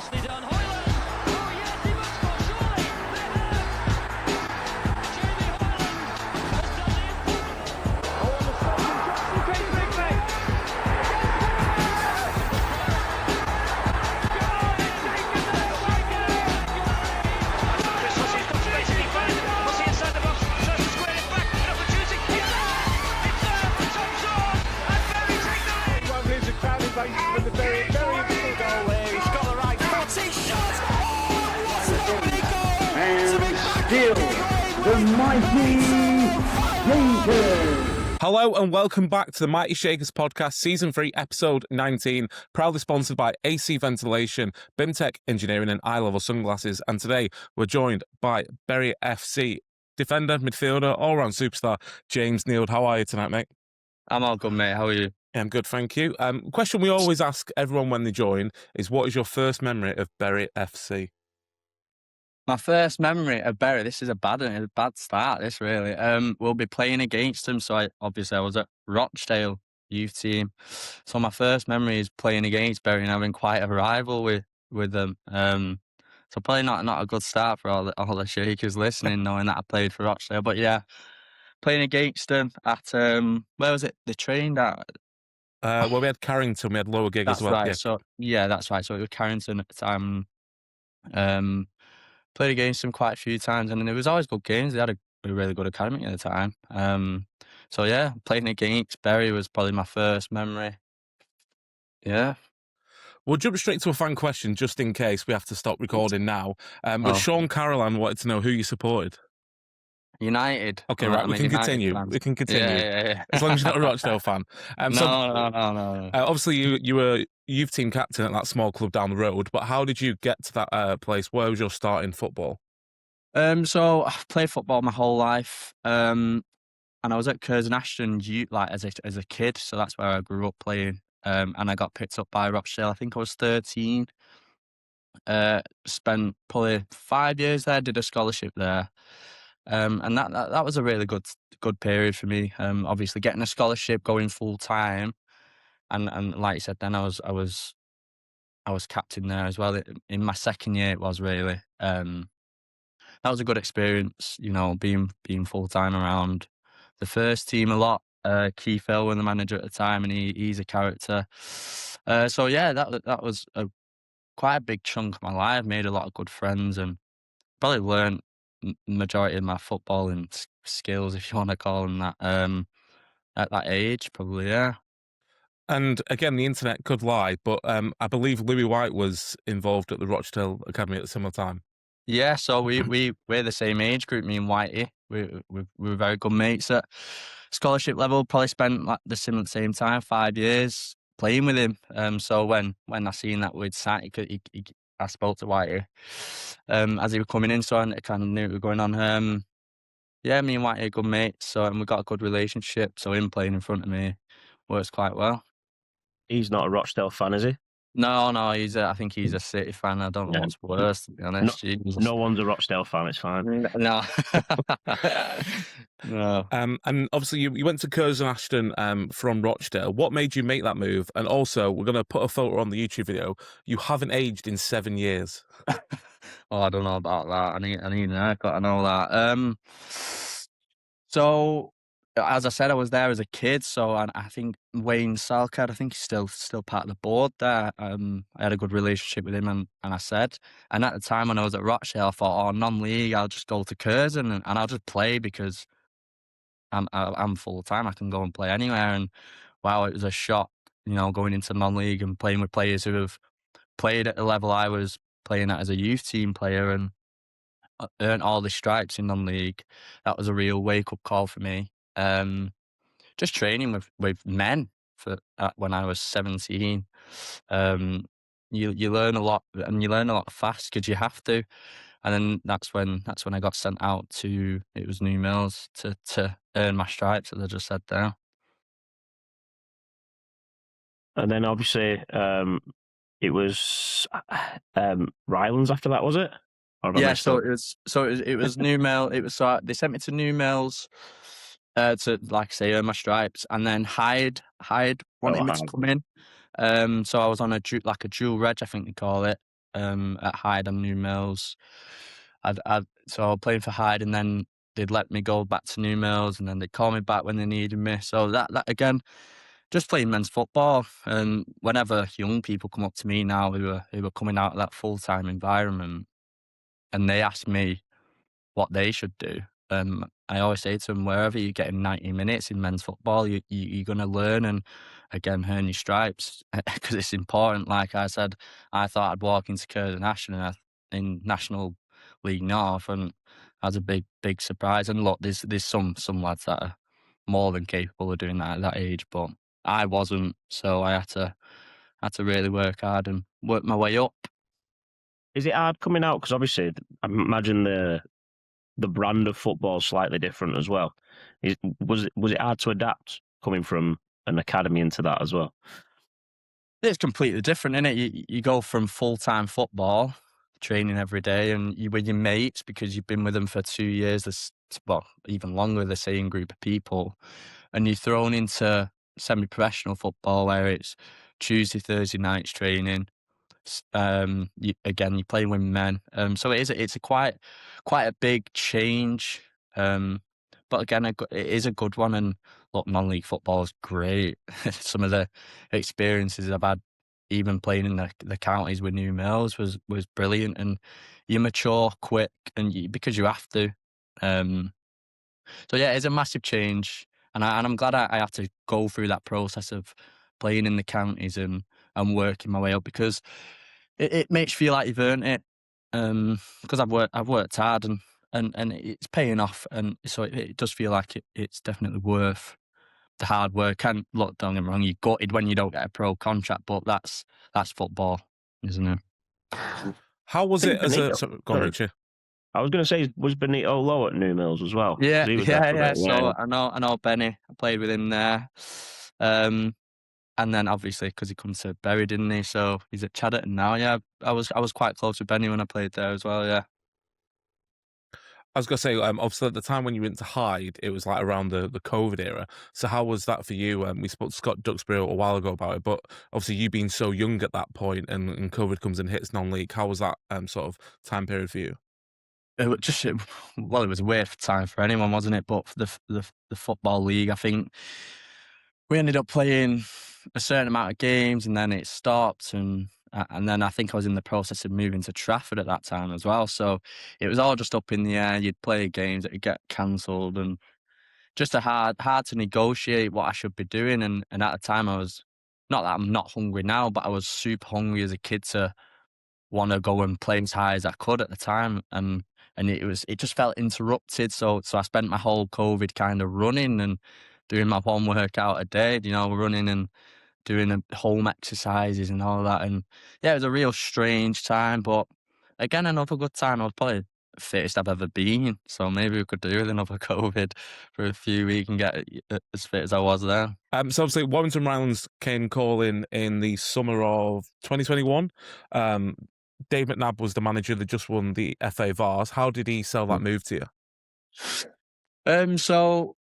Nicely done, Hoyland. Oh yes, he must score, surely. They have. Jamie Hoyland has done the impossible. Oh, on the second Johnson, great big mate. With the very difficult goal there. He's got the right foot. He shot. Oh, what an opening goal! And still, the Mighty Shakers. Hello and welcome back to the Mighty Shakers podcast, Season 3, Episode 19, proudly sponsored by AC Ventilation, BIMTech Engineering and Eye Level Sunglasses. And today we're joined by Bury FC defender, midfielder, all-round superstar, James Neal. How are you tonight, mate? I'm all good, mate. How are you? Yeah, I'm good, thank you. Question we always ask everyone when they join is, what is your first memory of Bury FC? My first memory of Bury, this is a bad start, this really. We'll be playing against them. So I was at Rochdale youth team. So my first memory is playing against Bury and having quite a rival with them. So probably not a good start for all the Shakers listening, knowing that I played for Rochdale. But yeah, playing against them at, where was it? They trained at... Well, we had Carrington, we had Lower Gig as well. Right. Yeah. That's right. So it was Carrington at the time. Played against them quite a few times, and it was always good games. They had a really good academy at the time. So yeah, playing against Bury was probably my first memory. Yeah. We'll jump straight to a fan question just in case we have to stop recording now. But Sean Carolan wanted to know who you supported. United. Okay, right, we can continue. We can continue. Yeah. As long as you're not a Rochdale fan. No. Obviously, you were youth team captain at that small club down the road, but how did you get to that place? Where was your start in football? So I've played football my whole life, and I was at Curzon Ashton as a kid, so that's where I grew up playing. And I got picked up by Rochdale. I think I was 13. Spent probably 5 years there. Did a scholarship there. And that was a really good period for me. Obviously getting a scholarship, going full time, and like you said, then I was captain there as well. In my second year, it was really that was a good experience. You know, being full time around the first team a lot. Keith Elwin, the manager at the time, and he's a character. So yeah, that was quite a big chunk of my life. Made a lot of good friends and probably learned majority of my footballing skills, if you want to call them that, at that age, probably, yeah. And again, the internet could lie, but I believe Louis White was involved at the Rochdale Academy at a similar time. Yeah, so we're the same age group, me and Whitey. We were very good mates at scholarship level. Probably spent like the same time, 5 years playing with him. So when I seen that we'd signed, I spoke to Whitey as he was coming in, so I kind of knew what was going on. Yeah, me and Whitey are good mates, and we got a good relationship. So him playing in front of me works quite well. He's not a Rochdale fan, is he? No, I think he's a City fan. I don't know what's worse, to be honest. No one's a Rochdale fan, it's fine. No. No. And obviously you went to Curzon Ashton from Rochdale. What made you make that move? And also, we're going to put a photo on the YouTube video. You haven't aged in 7 years. Oh, I don't know about that. I need an haircut, I know that. So, as I said, I was there as a kid, so I think Wayne Salcad, I think he's still part of the board there. I had a good relationship with him, and I said, and at the time when I was at Rochdale, I thought, non-league, I'll just go to Curzon and I'll just play because I'm full time. I can go and play anywhere. And wow, it was a shock, going into non-league and playing with players who have played at the level I was playing at as a youth team player and earned all the stripes in non-league. That was a real wake-up call for me. Just training with men when I was 17. You learn a lot, and you learn a lot fast because you have to. And then that's when I got sent out to New Mills to earn my stripes, as I just said there. And then obviously it was Rylands after that, was it? Yeah, so it was New Mill. It was they sent me to New Mills to, like I say, earn my stripes, and then Hyde wanted me to come in. So I was on a dual reg, I think they call it. at Hyde and New Mills. So I was playing for Hyde, and then they'd let me go back to New Mills, and then they'd call me back when they needed me. So that again, just playing men's football. And whenever young people come up to me now who are coming out of that full-time environment, and they ask me what they should do, I always say to them, wherever you're getting 90 minutes in men's football, you're going to learn and, again, earn your stripes because it's important. Like I said, I thought I'd walk into Curzon Ashton in National League North, and that's a big surprise. And look, there's some lads that are more than capable of doing that at that age, but I wasn't, so I had to really work hard and work my way up. Is it hard coming out? Because obviously, I imagine the brand of football is slightly different as well. Was it hard to adapt coming from an academy into that as well? It's completely different, isn't it? You go from full-time football, training every day, and you're with your mates because you've been with them for 2 years, well, even longer, the same group of people, and you're thrown into semi-professional football where it's Tuesday, Thursday nights training. You're playing with men, so it's a quite a big change, but again, it is a good one. And look, non-league football is great. Some of the experiences I've had, even playing in the counties with New Mills, was brilliant. And you mature quick, and because you have to. So yeah, it's a massive change, and I'm glad I had to go through that process of playing in the counties and working my way up, because it makes you feel like you've earned it. Because I've worked hard and it's paying off, and so it does feel like it's definitely worth the hard work. And look, don't get me wrong, you're gutted when you don't get a pro contract, but that's football, isn't it? How was it as a... Go on, Sorry. Richie. I was going to say, was Benito low at New Mills as well? Yeah, 'Cause he was there for a bit, So I know Benny. I played with him there. And then obviously, because he comes to Bury, didn't he? So he's at Chadderton now. Yeah, I was quite close with Benny when I played there as well. Yeah. I was going to say, obviously at the time when you went to Hyde, it was like around the COVID era. So how was that for you? We spoke to Scott Duxbury a while ago about it, but obviously you being so young at that point, and COVID comes and hits non-league. How was that sort of time period for you? It was a weird time for anyone, wasn't it? But for the football league, I think we ended up playing a certain amount of games, and then it stopped, and then I think I was in the process of moving to Trafford at that time as well. So it was all just up in the air. You'd play games that would get cancelled, and just hard to negotiate what I should be doing. And at the time, I was, not that I'm not hungry now, but I was super hungry as a kid to want to go and play as high as I could at the time, and it just felt interrupted. So I spent my whole COVID kind of running and doing my one workout a day, running and doing the home exercises and all that. And yeah, it was a real strange time, but again, another good time. I was probably the fittest I've ever been, so maybe we could do with another COVID for a few weeks and get as fit as I was then. So obviously Warrington Rylands came calling in the summer of 2021. Dave McNabb was the manager that just won the FA Vars. How did he sell that move to you? So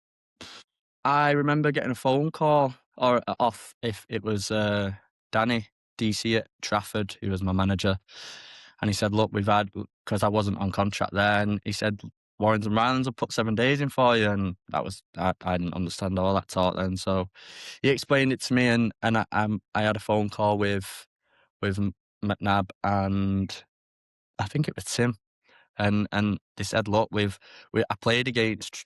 I remember getting a phone call off, if it was Danny DC at Trafford, who was my manager, and he said, "Look, because I wasn't on contract there, and he said Warrington Rylands will put 7 days in for you," and that was I didn't understand all that talk then, so he explained it to me, and I had a phone call with McNabb and I think it was Tim, and they said, "Look, I played against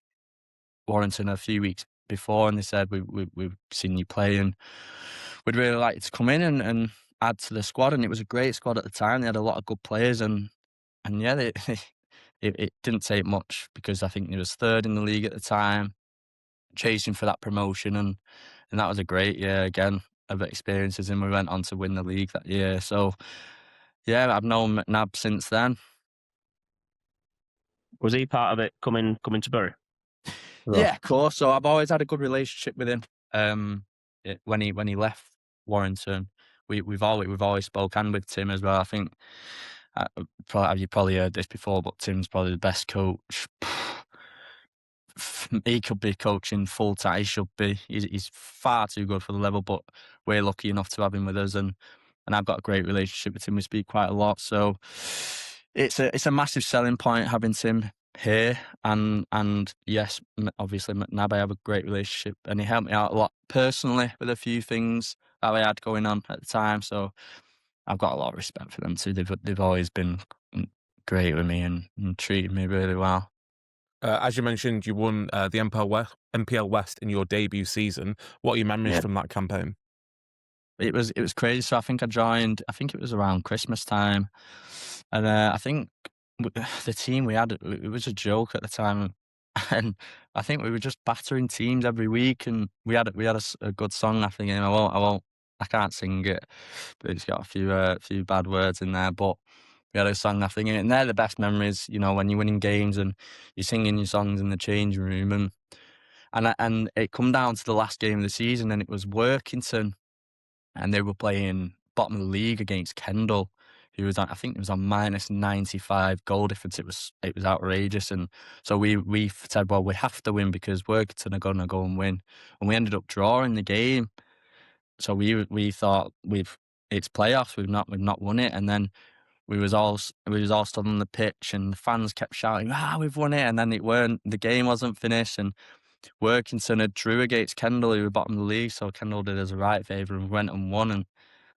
Warrington a few weeks before, and they said we've seen you play, and we'd really like you to come in and add to the squad." And it was a great squad at the time. They had a lot of good players, and yeah, it didn't take much, because I think he was third in the league at the time, chasing for that promotion, and that was a great year again of experiences, and we went on to win the league that year. So yeah, I've known McNabb since then. Was he part of it coming to Bury? Yeah, of course. So I've always had a good relationship with him. When he left Warrington, we've always spoken, and with Tim as well. I think you probably heard this before, but Tim's probably the best coach. He could be coaching full time. He should be. He's far too good for the level, but we're lucky enough to have him with us. And and I've got a great relationship with him. We speak quite a lot, so it's a massive selling point having Tim here. And yes, obviously McNabb, I have a great relationship, and he helped me out a lot personally with a few things that I had going on at the time. So I've got a lot of respect for them too. They've always been great with me and treated me really well. As you mentioned, you won the MPL West in your debut season. What are your memories Yeah. from that campaign? It was crazy. So I think I joined. I think it was around Christmas time, and I think the team we had, it was a joke at the time, and I think we were just battering teams every week, and we had a good song. I think I can't sing it, but it's got a few bad words in there. But we had a song, I think, and they're the best memories. You know, when you're winning games and you're singing your songs in the changing room, and it come down to the last game of the season, and it was Workington. And they were playing bottom of the league against Kendall, who was I think it was on minus 95 goal difference. It was outrageous, and so we said, well, we have to win because Workington are going to go and win, and we ended up drawing the game. So we thought it's playoffs. We've not won it, and then we was all stood on the pitch, and the fans kept shouting, we've won it, and then the game wasn't finished, and Workington had drew against Kendall, who were bottom of the league, so Kendall did us a right favour and went and won, and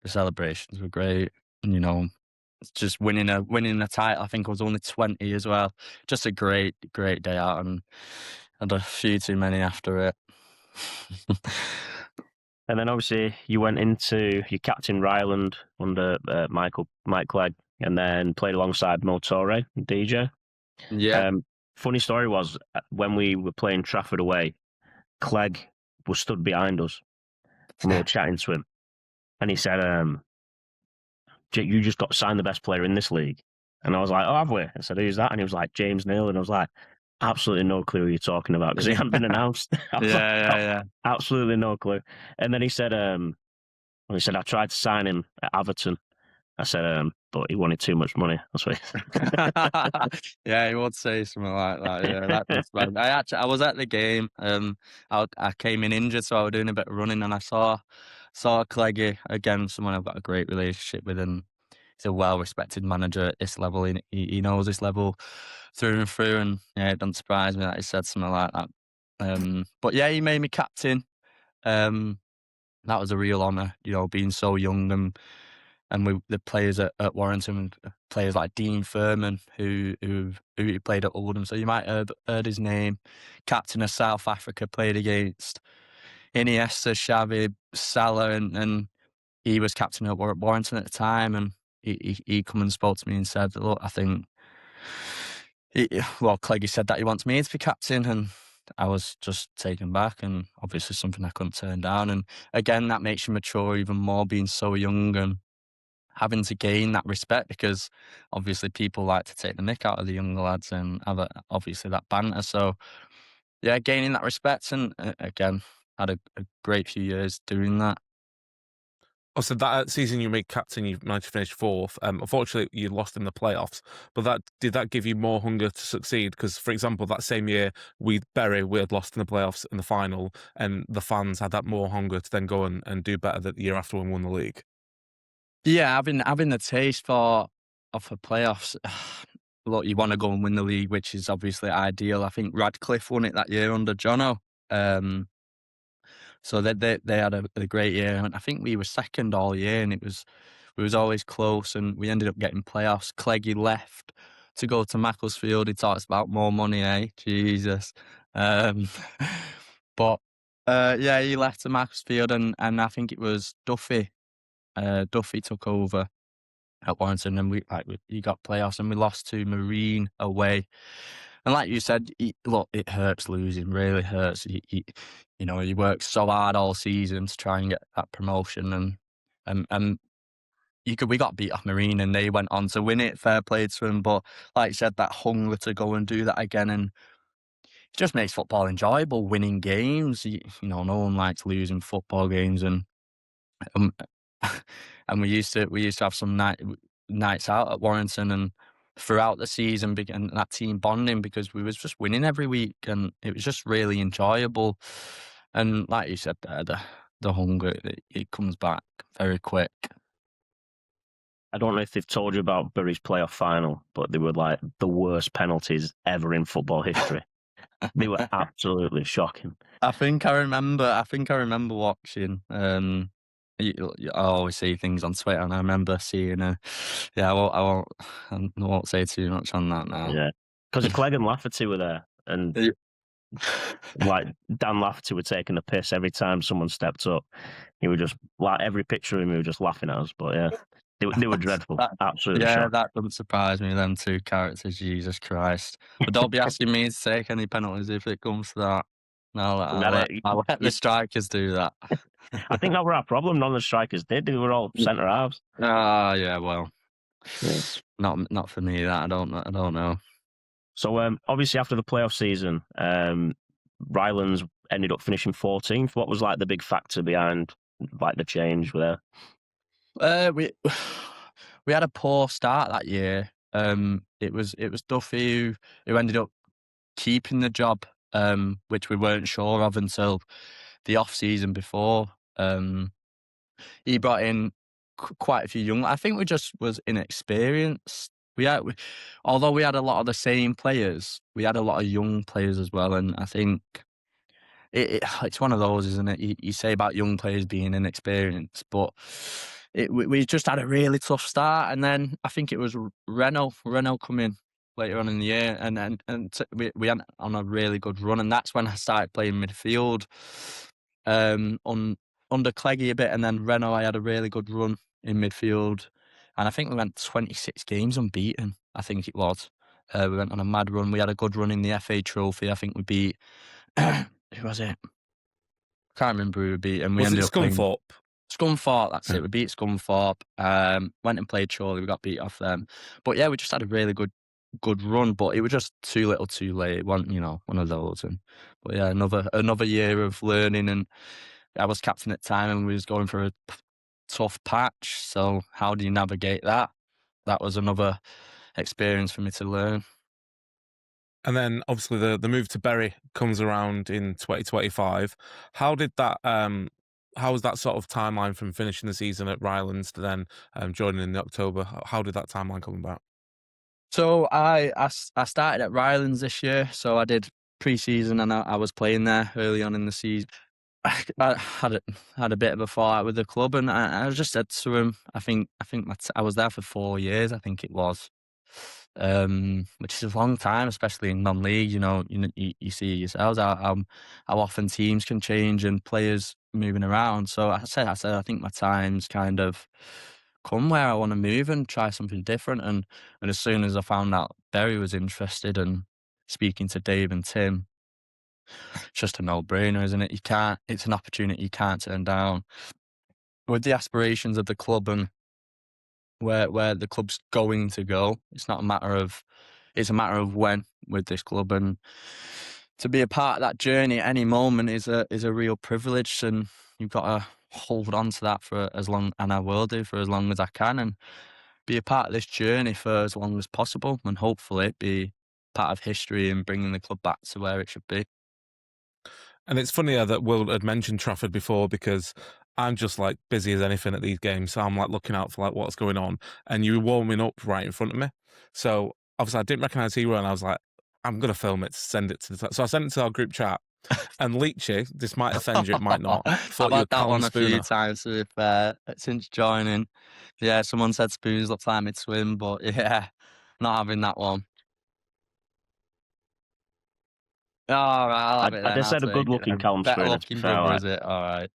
the celebrations were great. And, you know, just winning a title, I think I was only 20 as well. Just a great day out, and had a few too many after it. And then obviously you went into your captain Ryland under Mike Clegg, and then played alongside Mo Torre and DJ. Yeah. Funny story was when we were playing Trafford away, Clegg was stood behind us and we were chatting to him, and he said, "You just got signed the best player in this league." And I was like, "Oh, have we?" I said, "Who's that?" And he was like, "James Neal." And I was like, absolutely no clue who you're talking about because he hadn't been announced. Yeah. Absolutely no clue. And then he said, I tried to sign him at Everton. I said, but he wanted too much money. That's what he said. Yeah, he would say something like that. Yeah, that's bad. I was at the game. I came in injured, so I was doing a bit of running, and I saw Cleggy again, someone I've got a great relationship with, and he's a well-respected manager at this level. He knows this level through and through, and yeah, it doesn't surprise me that he said something like that. But yeah, he made me captain. That was a real honour, you know, being so young, and the players at Warrington, players like Dean Furman, who played at Oldham, so you might have heard his name. Captain of South Africa, played against Iniesta, Xavi, Salah, and he was captain at Warrington at the time, and he come and spoke to me and said, look, I think, Cleggy said that he wants me to be captain, and I was just taken back, and obviously something I couldn't turn down. And again, that makes you mature even more, being so young and having to gain that respect, because obviously people like to take the mick out of the younger lads and have obviously that banter. So yeah, gaining that respect, and again, had a great few years doing that. Also, that season you made captain, you managed to finish fourth. Unfortunately, you lost in the playoffs. But did that give you more hunger to succeed? Because, for example, that same year, we had lost in the playoffs in the final, and the fans had that more hunger to then go and do better the year after we won the league. Yeah, having the taste of the playoffs. Look, you want to go and win the league, which is obviously ideal. I think Radcliffe won it that year under Jono. So they had a great year, and I think we were second all year, and we was always close, and we ended up getting playoffs. Cleggy left to go to Macclesfield. He talks about more money, eh? Jesus. But yeah, he left to Macclesfield, and I think it was Duffy. Duffy took over at Warrington, and he got playoffs, and we lost to Marine away. And like you said, look, it hurts losing, really hurts. You know, he worked so hard all season to try and get that promotion, and we got beat off Marine, and they went on to win it. Fair play to them, but like you said, that hunger to go and do that again, and it just makes football enjoyable. Winning games, you know, no one likes losing football games, and and we used to have some nights out at Warrington, and throughout the season, and that team bonding, because we was just winning every week, and it was just really enjoyable. And like you said there, the hunger, it comes back very quick. I don't know if they've told you about Bury's playoff final, but they were like the worst penalties ever in football history. They were absolutely shocking. I think I remember watching. I always see things on Twitter, and I remember seeing. Yeah, I won't say too much on that now. Yeah, because Clegg and Lafferty were there, and like Dan Lafferty were taking a piss every time someone stepped up. He would just like every picture of him, he was just laughing at us. But yeah, they were dreadful. Absolutely. Yeah, shocking. that doesn't surprise me. Them two characters, Jesus Christ! But don't be asking me to take any penalties if it comes to that. No, I'll let the strikers do that. I think that were our problem. None of the strikers did. They were all centre halves. Yeah, well, not for me. That I don't know. So obviously after the playoff season, Rylands ended up finishing 14th. What was like the big factor behind like the change there? We had a poor start that year. It was Duffy who ended up keeping the job, which we weren't sure of until the off season before. He brought in quite a few young. I think we just was inexperienced. Although we had a lot of the same players, we had a lot of young players as well, and I think it's one of those, isn't it? You say about young players being inexperienced, but we just had a really tough start, and then I think it was Renault coming later on in the year, and we went on a really good run, and that's when I started playing midfield under Cleggy a bit, and then Renault I had a really good run in midfield, and I think we went 26 games unbeaten. I think it was. We went on a mad run. We had a good run in the FA Trophy. I think we beat who was it? Can't remember who we beat, and we Was ended it up playing Scunthorpe? That's it. We beat Scunthorpe. Went and played Chorley. We got beat off them, but yeah, we just had a really good run. But it was just too little, too late. One of those. But yeah, another year of learning, and I was captain at the time, and we was going for a tough patch. So how do you navigate that? That was another experience for me to learn. And then obviously the move to Bury comes around in 2025. How did that? How was that sort of timeline from finishing the season at Rylands to then joining in October? How did that timeline come about? So I started at Rylands this year. So I did pre-season, and I was playing there early on in the season. I had a bit of a fallout with the club, and I just said to him, I think I was there for 4 years. I think it was. Which is a long time, especially in non-league. You see yourselves how often teams can change and players moving around. So I said, I think my time's kind of come where I want to move and try something different. And as soon as I found out Bury was interested and speaking to Dave and Tim, it's just a no-brainer, isn't it? It's an opportunity you can't turn down. With the aspirations of the club and where the club's going to go. It's a matter of when with this club, and to be a part of that journey at any moment is a real privilege, and you've got to hold on to that for as long, and I will do for as long as I can, and be a part of this journey for as long as possible, and hopefully be part of history and bringing the club back to where it should be. And it's funny that Will had mentioned Trafford before, because I'm just like busy as anything at these games. So I'm like looking out for like what's going on. And you were warming up right in front of me. So obviously I didn't recognise who you were, and I was like, I'm going to film it to send it to so I sent it to our group chat. And Leachy, this might offend you, it might not. I've had that one a few times, to be fair, since joining. Yeah, someone said Spoons looks like mid-swim, but yeah, not having that one. All right, I'll have it then. I just said a good-looking Callum Spooner. Better looking brother, is it? All right.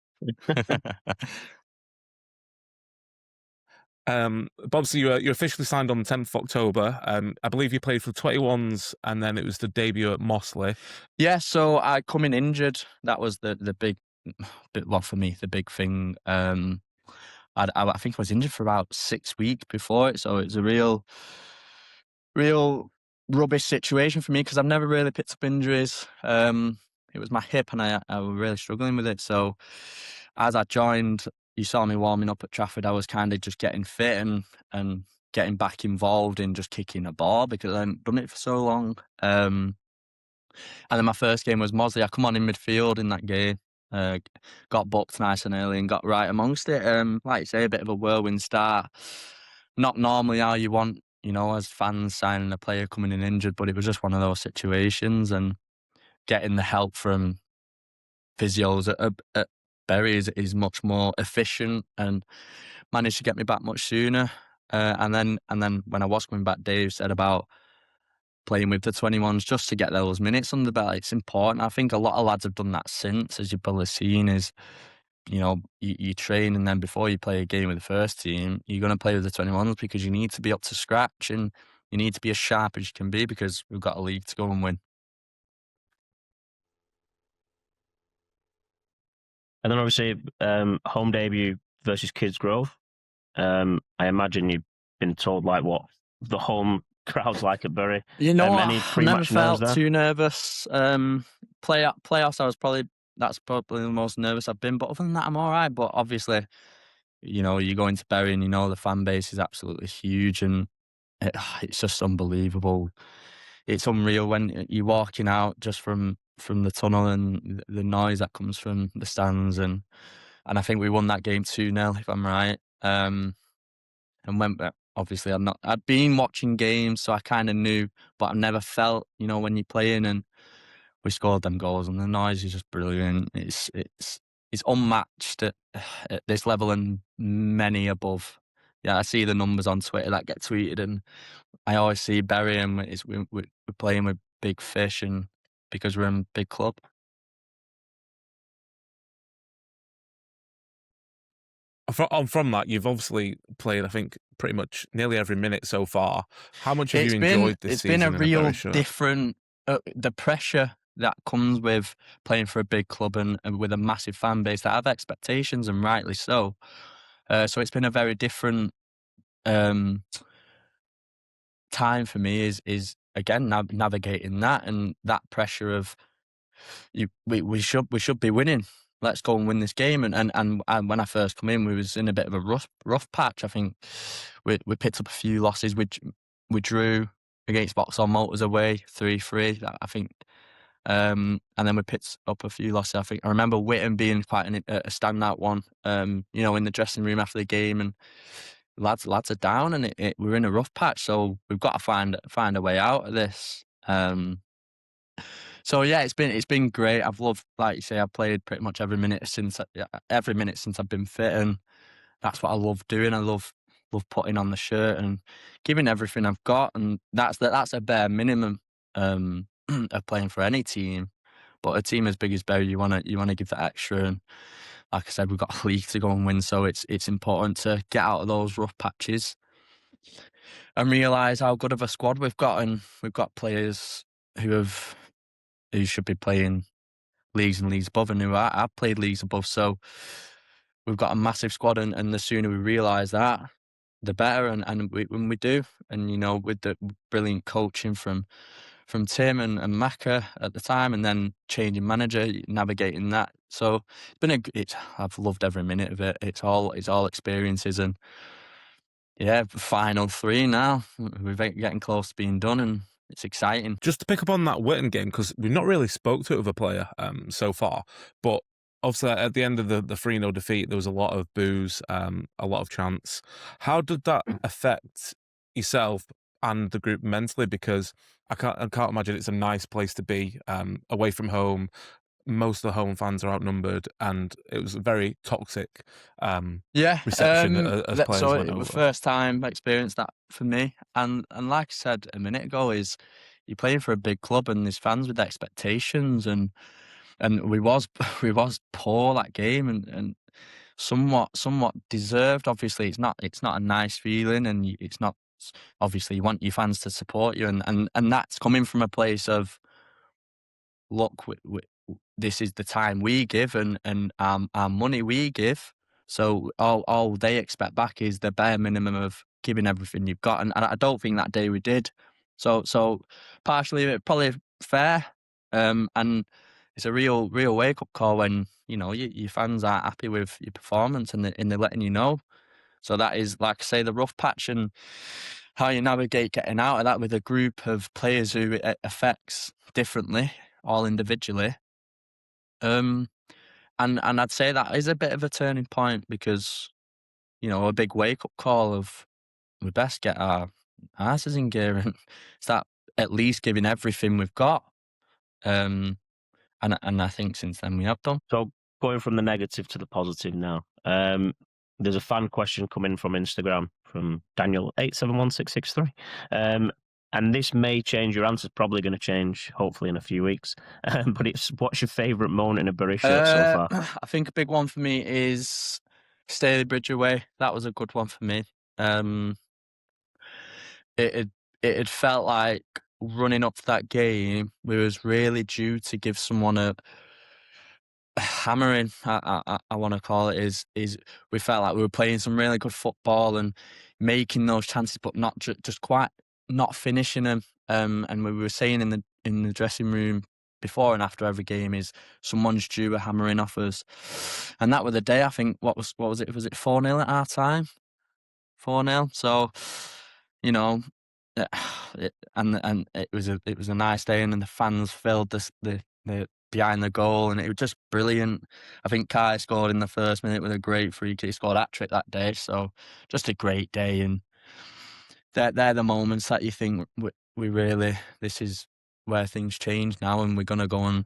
But obviously you officially signed on the 10th of October. I believe you played for the 21s, and then it was the debut at Mossley. Yeah, so I come in injured. That was the big, well, for me, the big thing. I think I was injured for about 6 weeks before it, so it was a real rubbish situation for me, because I've never really picked up injuries. It was my hip, and I was really struggling with it. So as I joined, you saw me warming up at Trafford, I was kind of just getting fit and getting back involved in just kicking a ball, because I hadn't done it for so long. And then my first game was Mossley. I come on in midfield in that game, got booked nice and early and got right amongst it. Like you say, a bit of a whirlwind start. not normally how you want, as fans signing a player coming in injured, but it was just one of those situations, and getting the help from physios at Bury is much more efficient and managed to get me back much sooner. And then when I was coming back, Dave said about playing with the 21s just to get those minutes under the belt. It's important. I think a lot of lads have done that since, as you've probably seen, is, you train, and then before you play a game with the first team, you're going to play with the 21s because you need to be up to scratch and you need to be as sharp as you can be because we've got a league to go and win. And then obviously, home debut versus Kids Grove. I imagine you've been told like what the home crowd's like at Bury. Any I've never pre-match nerves felt there? too nervous. Playoffs, that's probably the most nervous I've been. But other than that, I'm all right. But obviously, you go into Bury and the fan base is absolutely huge, and it's just unbelievable. It's unreal when you're walking out just from the tunnel and the noise that comes from the stands, and I think we won that game 2-0 if I'm right. And when obviously I'd been watching games, so I kind of knew, but I've never felt, when you're playing, and we scored them goals, and the noise is just brilliant. It's unmatched at this level and many above. Yeah, I see the numbers on Twitter that get tweeted, and I always see Bury, and we're playing with big fish, and because we're in a big club. From that, you've obviously played, I think, pretty much nearly every minute so far. How much have you enjoyed this season? It's been a real Bury shirt? different. The pressure that comes with playing for a big club and with a massive fan base that have expectations, and rightly so. So it's been a very different time for me. Is again navigating that and that pressure of we should be winning. Let's go and win this game. And when I first come in, we was in a bit of a rough patch. I think we picked up a few losses. We drew against Vauxhall Motors away 3-3. I think, and then we picked up a few losses. I remember Whitton being quite a standout one. In the dressing room after the game, and lads are down, and we're in a rough patch. So we've got to find a way out of this. So yeah, it's been great. I've loved, like you say, I've played pretty much every minute since I've been fit, and that's what I love doing. I love putting on the shirt and giving everything I've got, and that's a bare minimum of playing for any team. But a team as big as Bury, you wanna give that extra, and like I said, we've got a league to go and win, so it's important to get out of those rough patches and realise how good of a squad we've got, and we've got players who should be playing leagues and leagues above, and who have played leagues above. So we've got a massive squad, and the sooner we realise that, the better. And when we do, and with the brilliant coaching from Tim and Macca at the time, and then changing manager, navigating that. So I've loved every minute of it. It's all experiences, and yeah, final 3 now. We're getting close to being done, and it's exciting. Just to pick up on that Whitton game, because we've not really spoke to it with a player so far, but obviously at the end of the 3-0 defeat, there was a lot of boos, a lot of chants. How did that affect yourself and the group mentally? Because I can't imagine it's a nice place to be, away from home. Most of the home fans are outnumbered, and it was a very toxic reception as players so went it over. was the first time I experienced that for me, and like I said a minute ago, is you're playing for a big club and there's fans with expectations, and we was poor that game, and somewhat deserved. Obviously, it's not a nice feeling, and it's not. Obviously, you want your fans to support you, and that's coming from a place of, look, this is the time we give and our money we give. So all they expect back is the bare minimum of giving everything you've got, and I don't think that day we did. So partially probably fair, and it's a real wake up call when your fans aren't happy with your performance, and they're letting you know. So that is, like I say, the rough patch, and how you navigate getting out of that with a group of players who it affects differently, all individually. And I'd say that is a bit of a turning point, because a big wake up call of we best get our asses in gear and start at least giving everything we've got. And I think since then we have done. So going from the negative to the positive now. There's a fan question coming from Instagram from Daniel 871663. And this may change. Your answer's probably going to change, hopefully in a few weeks. But it's, what's your favourite moment in a Bury shirt so far? I think a big one for me is Staley Bridge away. That was a good one for me. It had felt like running up to that game, we was really due to give someone a hammering. I want to call it is we felt like we were playing some really good football and making those chances, but not just quite not finishing them. And we were saying in the dressing room before and after every game is someone's due a hammering off us, and that was the day. I think what was it? Was it 4-0 at our time? 4-0. So, you know, and it was a nice day, and then the fans filled the behind the goal, and it was just brilliant. I think Kai scored in the first minute with a great free kick. He scored a hat-trick that day, so just a great day. And they're the moments that you think we really, this is where things change now, and we're going to go and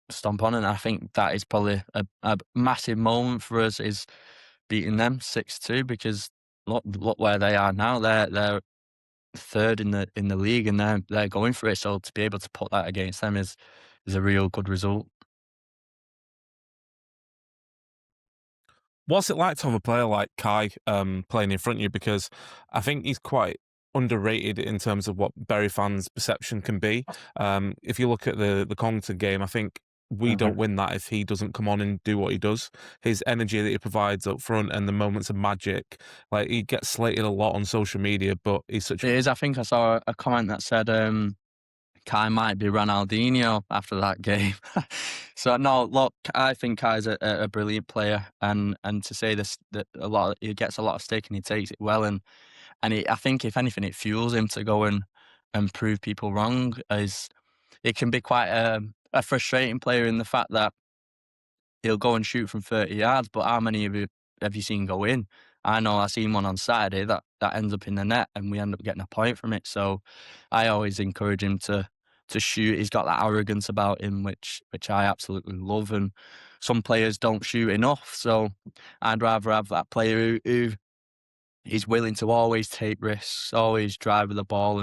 stomp on. And I think that is probably a massive moment for us, is beating them 6-2, because look where they are now. They're third in the league, and they're going for it. So to be able to put that against them is a real good result. What's it like to have a player like Kai playing in front of you? Because I think he's quite underrated in terms of what Bury fans' perception can be. If you look at the Congleton game, I think we don't win that if he doesn't come on and do what he does. His energy that he provides up front and the moments of magic, like, he gets slated a lot on social media, but he's such It is. I think I saw a comment that said Kai might be Ronaldinho after that game. So no, look, I think Kai's a brilliant player, and to say this, that he gets a lot of stick and he takes it well, and I think if anything, it fuels him to go and prove people wrong. As it can be quite a frustrating player in the fact that he'll go and shoot from 30 yards, but how many of you have you seen go in? I know I seen one on Saturday that ends up in the net, and we end up getting a point from it. So I always encourage him to shoot. He's got that arrogance about him, which I absolutely love. And some players don't shoot enough, so I'd rather have that player who is willing to always take risks, always drive with the ball,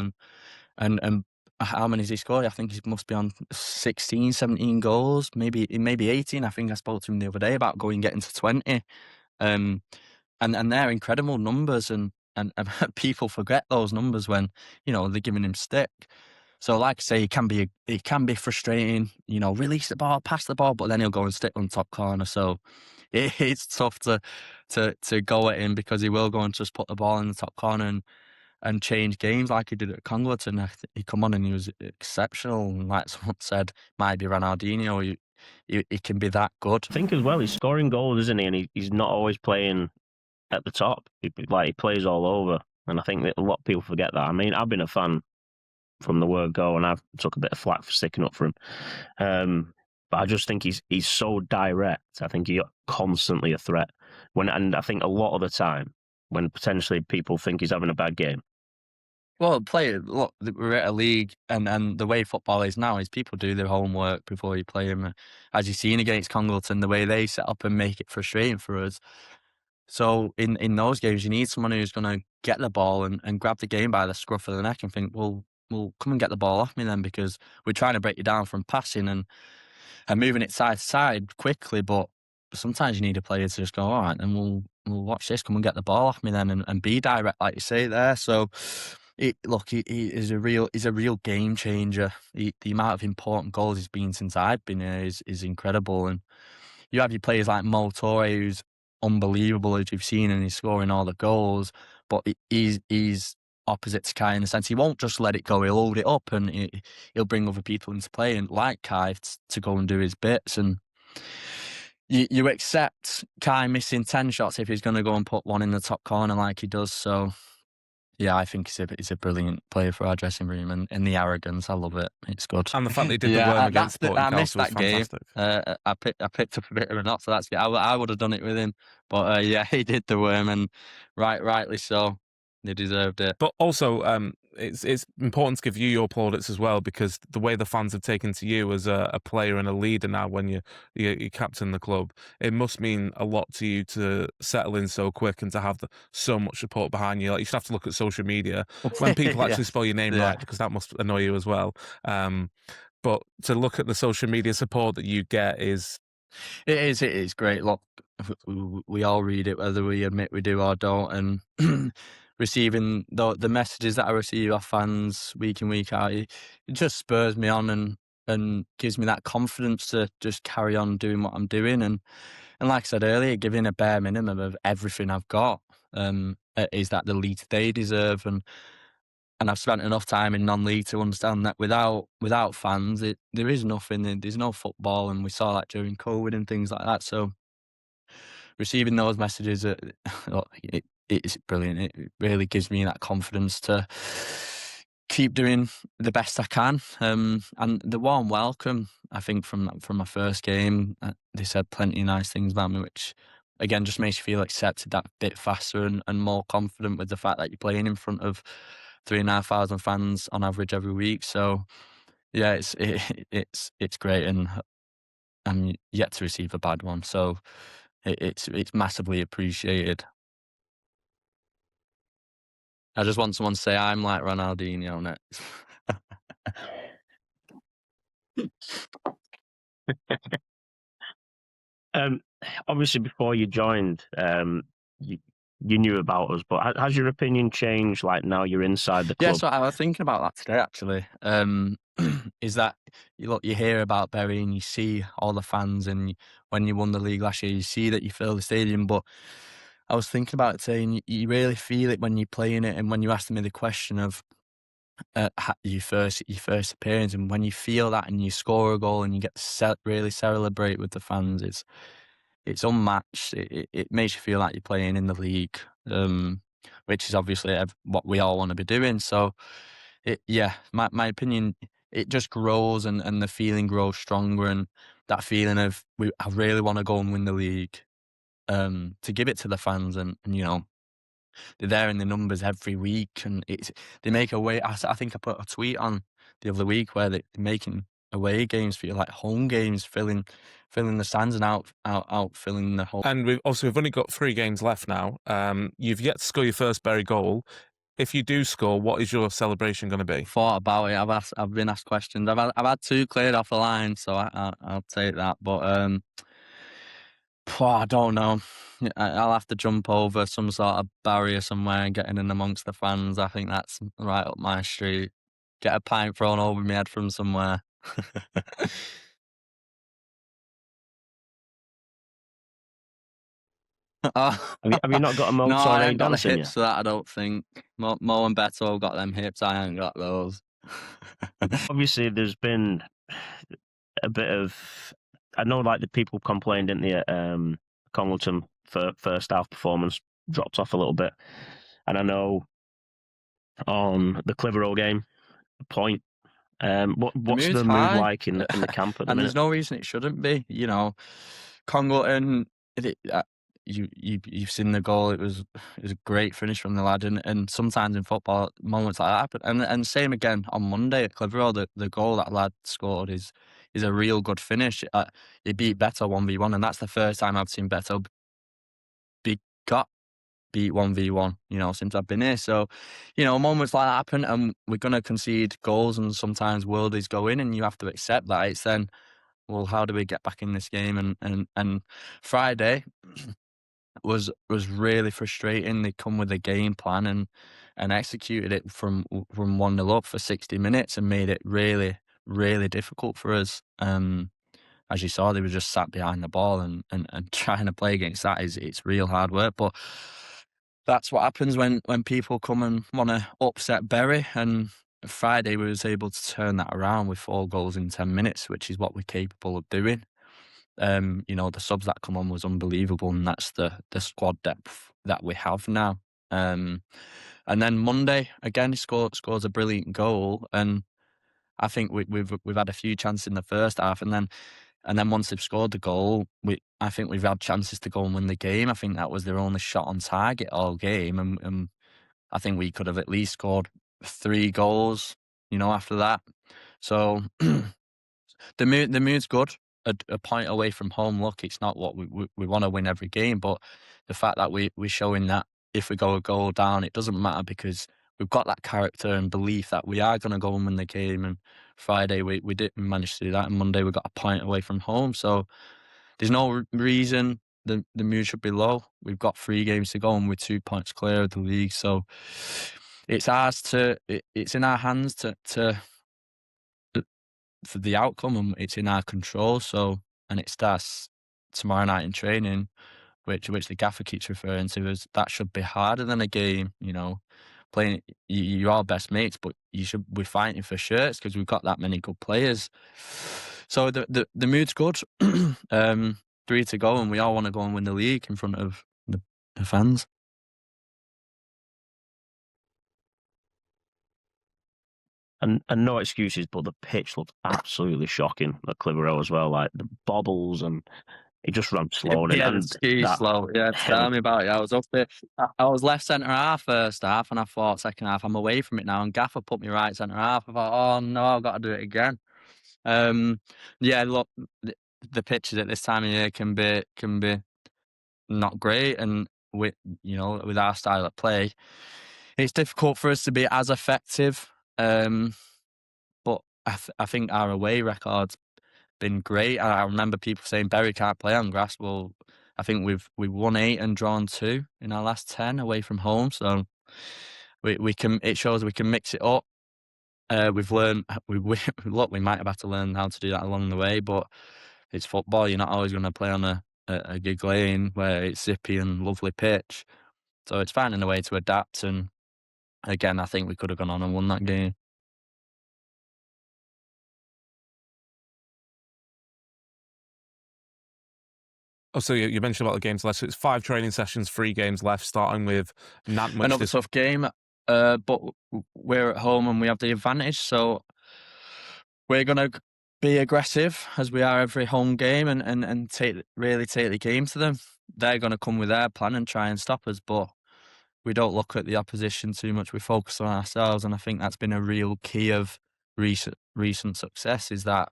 and how many has he scored? I think he must be on 16, 17 goals, maybe 18. I think I spoke to him the other day about going getting to 20. And they're incredible numbers, and people forget those numbers when, they're giving him stick. So like I say, it can be frustrating, release the ball, pass the ball, but then he'll go and stick on top corner. So it's tough to go at him, because he will go and just put the ball in the top corner and change games like he did at Congleton. He come on and he was exceptional. And like someone said, might be Ronaldinho. He can be that good. I think as well, he's scoring goals, isn't he? And he's not always playing at the top. He plays all over. And I think that a lot of people forget that. I mean, I've been a fan from the word go, and I've took a bit of flack for sticking up for him. But I just think he's so direct. I think he's constantly a threat. And I think a lot of the time, when potentially people think he's having a bad game. Well, look, we're at a league, and the way football is now is people do their homework before you play them. As you've seen against Congleton, the way they set up and make it frustrating for us. So in those games, you need someone who's going to get the ball and grab the game by the scruff of the neck and think, well, come and get the ball off me then, because we're trying to break you down from passing and moving it side to side quickly. But sometimes you need a player to just go, all right, then we'll watch this, come and get the ball off me then, and be direct, like you say there. So he is a real game changer. The amount of important goals he's been since I've been here is incredible. And you have your players like Mo Torre, who's unbelievable, as you've seen, and he's scoring all the goals. But he's opposite to Kai in the sense he won't just let it go. He'll hold it up, and he'll bring other people into play, and like Kai to go and do his bits. And you accept Kai missing 10 shots if he's going to go and put one in the top corner like he does. So yeah, I think he's a brilliant player for our dressing room, and the arrogance, I love it. It's good. And the fact that he did the worm against Sporting I missed Council was that game. I picked up a bit of a knock, so that's good. I would have done it with him, but yeah, he did the worm, and rightly so. They deserved it. But also, it's important to give you your plaudits as well, because the way the fans have taken to you as a player and a leader now, when you captain the club, it must mean a lot to you to settle in so quick and to have so much support behind you. Like, you should have to look at social media when people actually Yes. spell your name Yeah. right, because that must annoy you as well. But to look at the social media support that you get is... It is great. Look, we all read it, whether we admit we do or don't, and receiving the messages that I receive off fans week in, week out, it just spurs me on and gives me that confidence to just carry on doing what I'm doing. And like I said earlier, giving a bare minimum of everything I've got is that the lead they deserve. And I've spent enough time in non-league to understand that without fans, there is nothing. There's no football, and we saw that during COVID and things like that. So receiving those messages, it's brilliant. It really gives me that confidence to keep doing the best I can. And the warm welcome, I think, from my first game, they said plenty of nice things about me, which again just makes you feel accepted that bit faster and more confident with the fact that you're playing in front of 3,500 fans on average every week. So yeah, it's great, and I'm yet to receive a bad one. So it's massively appreciated. I just want someone to say I'm like Ronaldinho next. Obviously, before you joined, you knew about us, but has your opinion changed? Like, now you're inside the club. Yeah, so I was thinking about that today, actually. Is that you hear about Bury and you see all the fans, and when you won the league last year, you see that you fill the stadium. But I was thinking about it today, and you really feel it when you're playing it, and when you asked me the question of your first appearance, and when you feel that and you score a goal and you get to really celebrate with the fans, it's unmatched. It makes you feel like you're playing in the league, which is obviously what we all want to be doing. So, my opinion, it just grows, and the feeling grows stronger, and that feeling of I really want to go and win the league, to give it to the fans, and they're there in the numbers every week, and they make away. I think I put a tweet on the other week where they're making away games feel like home games, filling the stands and out filling the whole. And we've only got 3 games left now. You've yet to score your first Bury goal. If you do score, what is your celebration going to be? Thought about it. I've been asked questions. I've had 2 cleared off the line, so I'll take that. But I don't know. I'll have to jump over some sort of barrier somewhere and get in amongst the fans. I think that's right up my street. Get a pint thrown over my head from somewhere. Have you not got a Mo No, I Torre ain't got the dancing hips for that, I don't think. Mo and Beto got them hips, I ain't got those. Obviously, there's been a bit of... I know, like, the people complained, didn't they, Congleton for first half performance dropped off a little bit. And I know on the Clitheroe game, Point, what's the mood high. like in the camp at the And minute? there's no reason it shouldn't be. Congleton, you've seen the goal. It was a great finish from the lad, and sometimes in football moments like that happen. And same again on Monday at Clitheroe, the goal that lad scored is a real good finish. He beat Beto 1v1, and that's the first time I've seen Beto beat 1v1, since I've been here. So, moments like that happen, and we're going to concede goals, and sometimes worldies go in, and you have to accept that. It's then, well, how do we get back in this game? And Friday was really frustrating. They come with a game plan and executed it from 1-0 up for 60 minutes and made it really, really difficult for us. As you saw, they were just sat behind the ball, and trying to play against that it's real hard work. But that's what happens when people come and want to upset Bury. And Friday we was able to turn that around with 4 goals in 10 minutes, which is what we're capable of doing. The subs that come on was unbelievable, and that's the squad depth that we have now. And then Monday again, he scores a brilliant goal, and I think we've had a few chances in the first half, and then once they've scored the goal, I think we've had chances to go and win the game. I think that was their only shot on target all game, and I think we could have at least scored 3 goals, after that. So the mood's good. A point away from home. Look, it's not what we want to win every game, but the fact that we're showing that if we go a goal down, it doesn't matter because we've got that character and belief that we are going to go and win the game. And Friday we didn't manage to do that, and Monday we got a point away from home. So there's no reason the mood should be low. We've got 3 games to go and we're 2 points clear of the league. So it's it's in our hands for the outcome, and it's in our control. So, and it starts tomorrow night in training, which the gaffer keeps referring to as that should be harder than a game. Playing you're all best mates, but we're fighting for shirts because we've got that many good players. So the mood's good. 3 to go, and we all want to go and win the league in front of the fans. And no excuses, but the pitch looked absolutely shocking at Clitheroe as well. Like the bobbles, and it just ran slow. Yeah, the ski slow. Yeah, tell me about it. I was up there. I was left centre half first half, and I thought second half I'm away from it now. And Gaffer put me right centre half. I thought, oh no, I've got to do it again. Yeah, look, the pitches at this time of year can be not great, and with our style of play, it's difficult for us to be as effective. But I think our away record's been great. I remember people saying Bury can't play on grass. Well, I think we've won 8 and drawn 2 in our last 10 away from home. So we can. It shows we can mix it up. We've learned. We might have had to learn how to do that along the way, but it's football. You're not always going to play on a gig lane where it's zippy and lovely pitch. So it's finding a way to adapt. And again, I think we could have gone on and won that game. Oh, so you mentioned about the games left. So it's 5 training sessions, 3 games left, starting with Nantwich. Another tough game, but we're at home and we have the advantage. So we're going to be aggressive as we are every home game and really take the game to them. They're going to come with their plan and try and stop us, but we don't look at the opposition too much. We focus on ourselves, and I think that's been a real key of recent success is that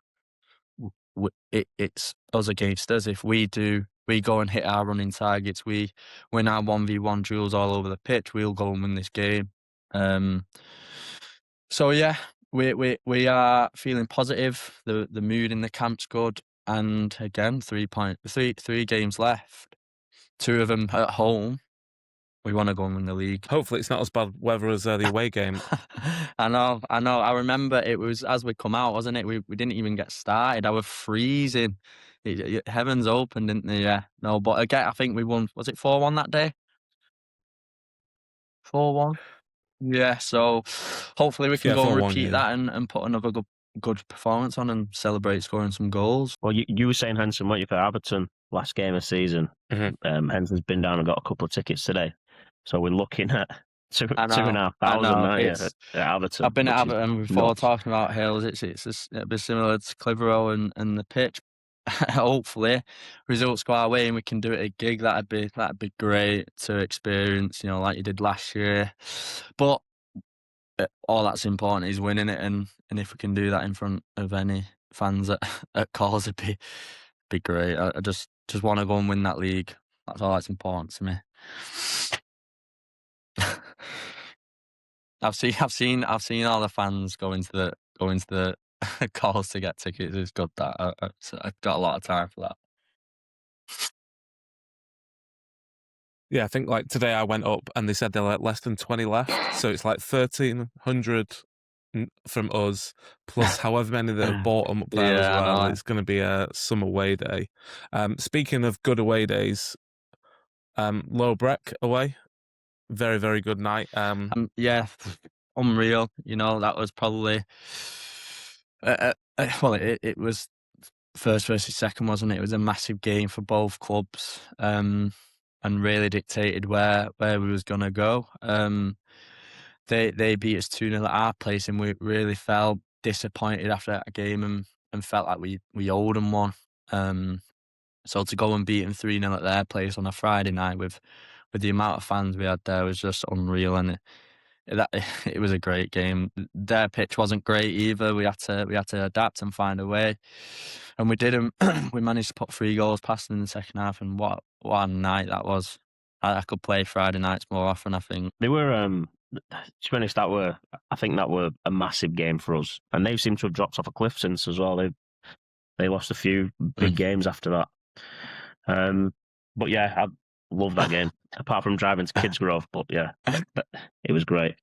it's us against us. If we go and hit our running targets, we win our 1v1 duels all over the pitch, we'll go and win this game. So yeah, we are feeling positive. The mood in the camp's good, and again, 3 games left, 2 of them at home. We want to go and win the league. Hopefully it's not as bad weather as the away game. I know. I remember it was as we come out, wasn't it? We didn't even get started. I was freezing. Heavens opened, didn't they? Yeah. No, but again, I think we won. Was it 4-1 that day? 4-1? Yeah, so hopefully we can go and repeat that and put another good performance on and celebrate scoring some goals. Well, you were saying, Henson, weren't you, for Everton last game of season? Mm-hmm. Henson's been down and got a couple of tickets today. So we're looking at 2,500 at Everton. I've been at Everton before talking about hills. It's a bit similar to Clitheroe and the pitch. Hopefully results go our way and we can do it at a gig. That'd be great to experience, like you did last year. But all that's important is winning it, and if we can do that in front of any fans at Calls, it'd be great. I just want to go and win that league. That's all that's important to me. I've seen all the fans go into the Calls to get tickets. It's good that I've got a lot of time for that. Yeah, I think like today I went up and they said they're like less than 20 left, so it's like 1,300 from us plus however many that have bought them up there as well. It's going to be a some away day. Speaking of good away days, Lowbreck away, very, very good night. Yeah, unreal. That was probably well, it was first versus second, wasn't it? It was a massive game for both clubs, and really dictated where we was gonna go. They beat us 2-0 at our place, and we really felt disappointed after that game and felt like we owed them one. So to go and beat them 3-0 at their place on a Friday night with the amount of fans we had there was just unreal, and it was a great game. Their pitch wasn't great either. We had to adapt and find a way, and we didn't. We managed to put 3 goals past them in the second half, and what a night that was. I could play Friday nights more often, I think. They were, to be honest, I think that were a massive game for us, and they seem to have dropped off a cliff since as well. They lost a few big games after that. But yeah, I love that game. Apart from driving to Kids Grove, but yeah, it was great.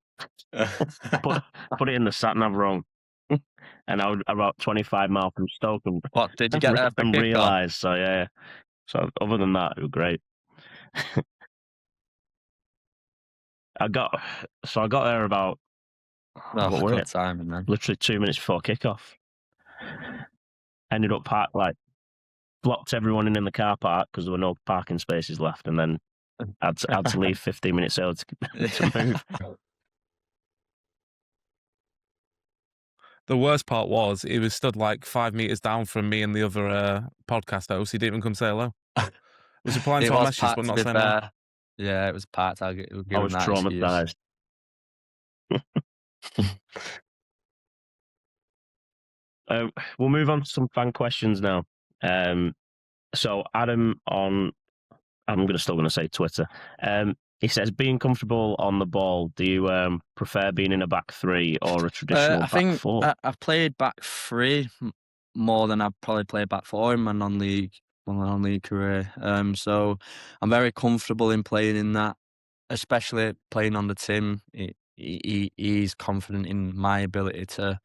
Put it in the sat nav wrong, and I was about 25 miles from Stoke. And What did you get there for and kickoff? realised? So yeah. So other than that, it was great. I got there about what were good it? timing, man. Literally 2 minutes before kickoff. Ended up parked, blocked everyone in the car park because there were no parking spaces left, and then had to leave 15 minutes early to move. The worst part was he was stood like 5 meters down from me and the other podcast host. He didn't even come say hello. Was replying to our messages but not saying hello. Yeah, it was packed. I was traumatized. We'll move on to some fan questions now. So Adam I'm still going to say Twitter. He says, being comfortable on the ball, do you prefer being in a back 3 or a traditional back 4? I've played back 3 more than I've probably played back 4 in my non-league career. So I'm very comfortable in playing in that, especially playing under Tim. He's confident in my ability to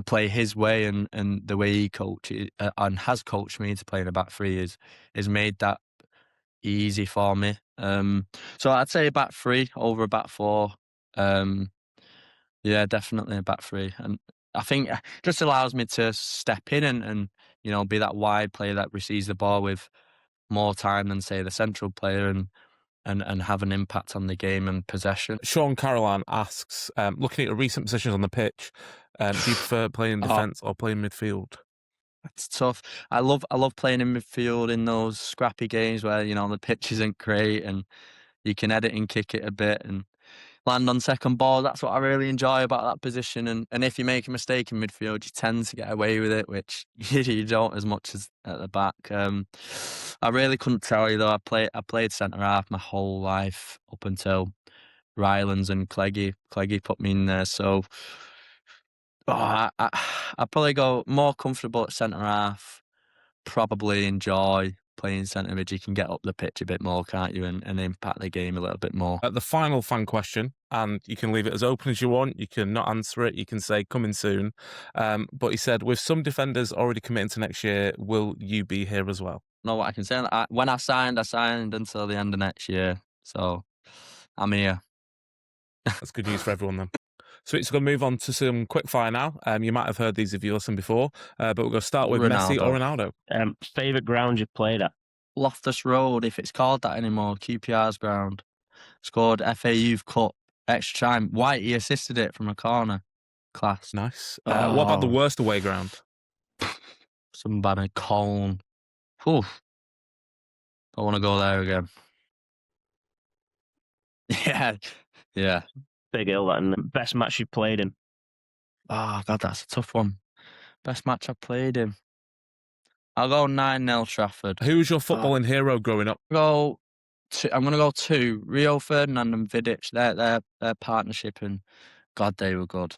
play his way, and the way he coaches and has coached me to play in a back 3 is made that easy for me. So I'd say a back 3 over a back 4. Yeah, definitely a back 3, and I think it just allows me to step in and be that wide player that receives the ball with more time than, say, the central player, and have an impact on the game and possession. Sean Caroline asks, looking at your recent positions on the pitch, do you prefer playing in defence or playing midfield? It's tough. I love playing in midfield in those scrappy games where the pitch isn't great and you can edit and kick it a bit and land on second ball. That's what I really enjoy about that position. And if you make a mistake in midfield, you tend to get away with it, which you don't as much as at the back. I really couldn't tell you though. I played centre half my whole life up until Rylands and Cleggy put me in there. So I probably go more comfortable at centre half. Probably enjoy playing centre mid. You can get up the pitch a bit more, can't you, and impact the game a little bit more. The final fan question, and you can leave it as open as you want. You can not answer it. You can say coming soon. But he said, with some defenders already committing to next year, will you be here as well? Know what I can say? When I signed until the end of next year. So I'm here. That's good news for everyone then. So it's going to move on to some quickfire now. You might have heard these if you listened before, but we're going to start with Ronaldo. Messi or Ronaldo. Favourite ground you've played at? Loftus Road, if it's called that anymore. QPR's ground. Scored FA Youth Cup extra time. Whitey assisted it from a corner. Class. Nice. What about the worst away ground? Some bad at Colne. Oof. I want to go there again. Yeah. Big Hill, that. And the best match you played in? Oh, God, that's a tough one. Best match I played in. I'll go 9-0 Trafford. Who was your footballing hero growing up? I'm going to go 2. Rio Ferdinand and Vidic. Their partnership, and God, they were good.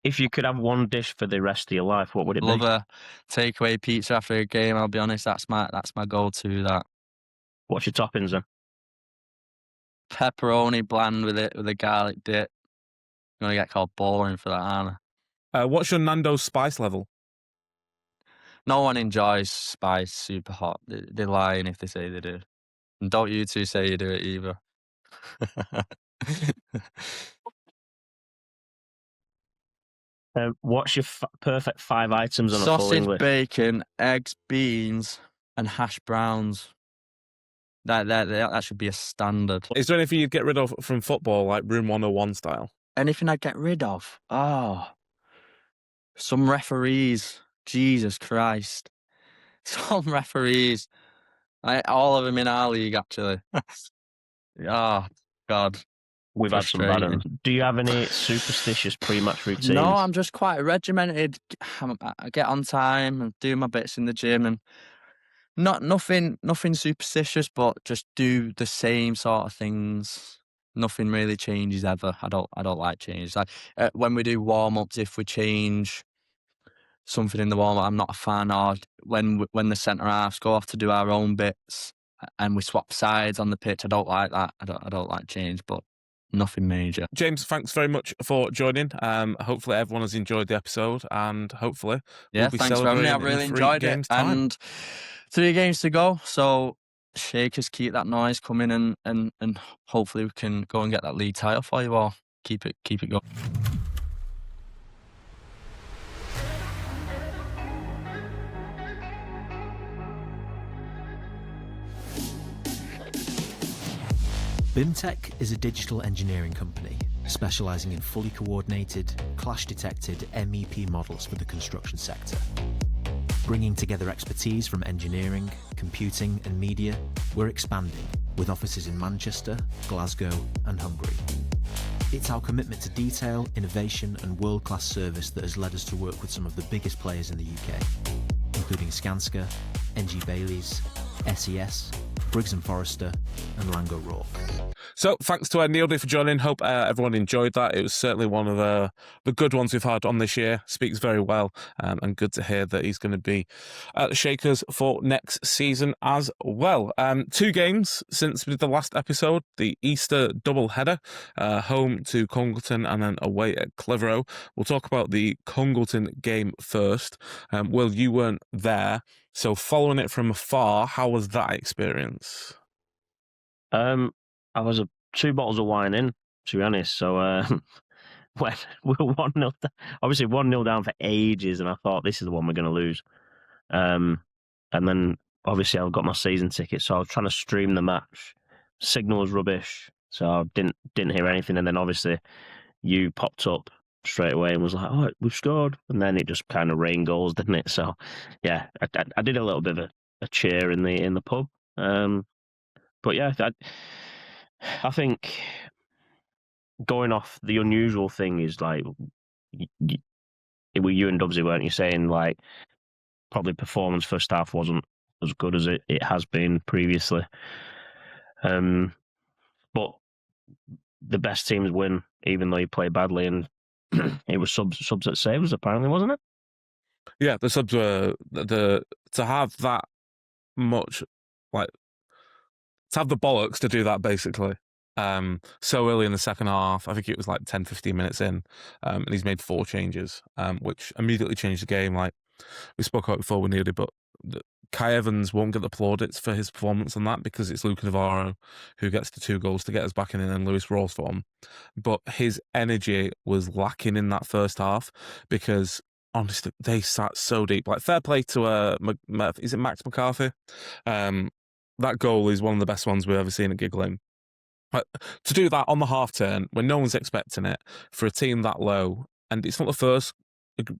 If you could have one dish for the rest of your life, what would it be? Love a takeaway pizza after a game. I'll be honest, that's my go-to. That. What's your toppings then? Pepperoni bland with a garlic dip. I'm going to get called boring for that, aren't I? What's your Nando's spice level? No one enjoys spice super hot. They're lying if they say they do. And don't you two say you do it either. What's your perfect 5 items on a full English? Sausage, bacon, eggs, beans, and hash browns. That should be a standard. Is there anything you'd get rid of from football, like Room 101 style? Anything I'd get rid of? Some referees. Jesus Christ. Some referees. All of them in our league, actually. Oh, God. we've had some bad ones. frustrating. Do you have any superstitious pre-match routines? No, I'm just quite regimented. I get on time and do my bits in the gym, and nothing superstitious, but just do the same sort of things. Nothing really changes ever. I don't like change. Like when we do warm ups, if we change something in the warm up, I'm not a fan. Or when the centre halves go off to do our own bits and we swap sides on the pitch, I don't like that. I don't like change, but nothing major. James, thanks very much for joining. Hopefully everyone has enjoyed the episode, and hopefully we'll be Thanks for having me. celebrating I've really in 3 enjoyed it. games' time. And 3 games to go, so shakers, keep that noise coming, and hopefully we can go and get that league title for you all. Keep it going. BIMTech is a digital engineering company specialising in fully coordinated, clash-detected MEP models for the construction sector. Bringing together expertise from engineering, computing and media, we're expanding with offices in Manchester, Glasgow and Hungary. It's our commitment to detail, innovation and world-class service that has led us to work with some of the biggest players in the UK, including Skanska, NG Baileys, SES, Briggs & Forrester and Lango Rourke. So thanks to Neil for joining. Hope everyone enjoyed that. It was certainly one of the good ones we've had on this year. Speaks very well, and good to hear that he's going to be at the Shakers for next season as well. 2 games since we did the last episode. The Easter double-header, home to Congleton and then away at Clitheroe. We'll talk about the Congleton game first. Will, you weren't there, so following it from afar, how was that experience? I was 2 bottles of wine in, to be honest. So when we were 1-0 down, obviously 1-0 down for ages, and I thought this is the one we're going to lose. And then obviously I got my season ticket, so I was trying to stream the match. Signal was rubbish, so I didn't hear anything. And then obviously you popped up straight away and was like, "Oh, we've scored!" And then it just kind of rained goals, didn't it? So yeah, I did a little bit of a cheer in the pub. But yeah, I think going off the unusual thing is like, it were you and Dubsy, weren't you, saying like probably performance first half wasn't as good as it has been previously. But the best teams win, even though you play badly, and it was subs at saves apparently, wasn't it? Yeah, the subs were to have that much, like, to have the bollocks to do that basically. So early in the second half, I think it was like 10, 15 minutes in, and he's made 4 changes, which immediately changed the game. Like we spoke about before with Neely, but Kai Evans won't get the plaudits for his performance on that because it's Luke Navarro who gets the 2 goals to get us back in, and then Lewis Rawlsform. But his energy was lacking in that first half because honestly, they sat so deep. Like, fair play to is it Max McCarthy? That goal is one of the best ones we've ever seen at Gig Lane. But to do that on the half turn when no one's expecting it for a team that low, and it's not the first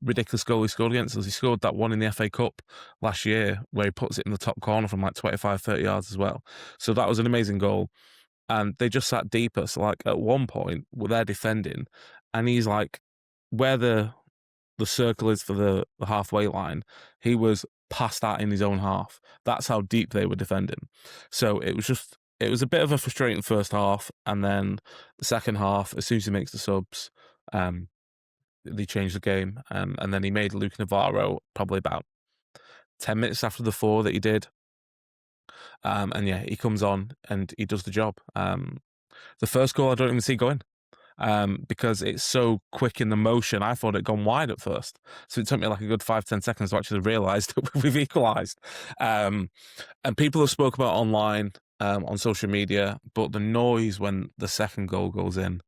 ridiculous goal he scored against us. He scored that one in the FA Cup last year where he puts it in the top corner from like 25, 30 yards as well. So that was an amazing goal. And they just sat deeper. So like at one point, they're defending, and he's like, where the circle is for the halfway line, he was past that in his own half. That's how deep they were defending. So it was a bit of a frustrating first half, and then the second half, as soon as he makes the subs, they changed the game, and then he made Luke Navarro probably about 10 minutes after the 4 that he did. And yeah, he comes on and he does the job. The first goal I don't even see going, because it's so quick in the motion. I thought it'd gone wide at first. So it took me like a good 5-10 seconds to actually realise that we've equalised. And people have spoke about online, on social media, but the noise when the second goal goes in,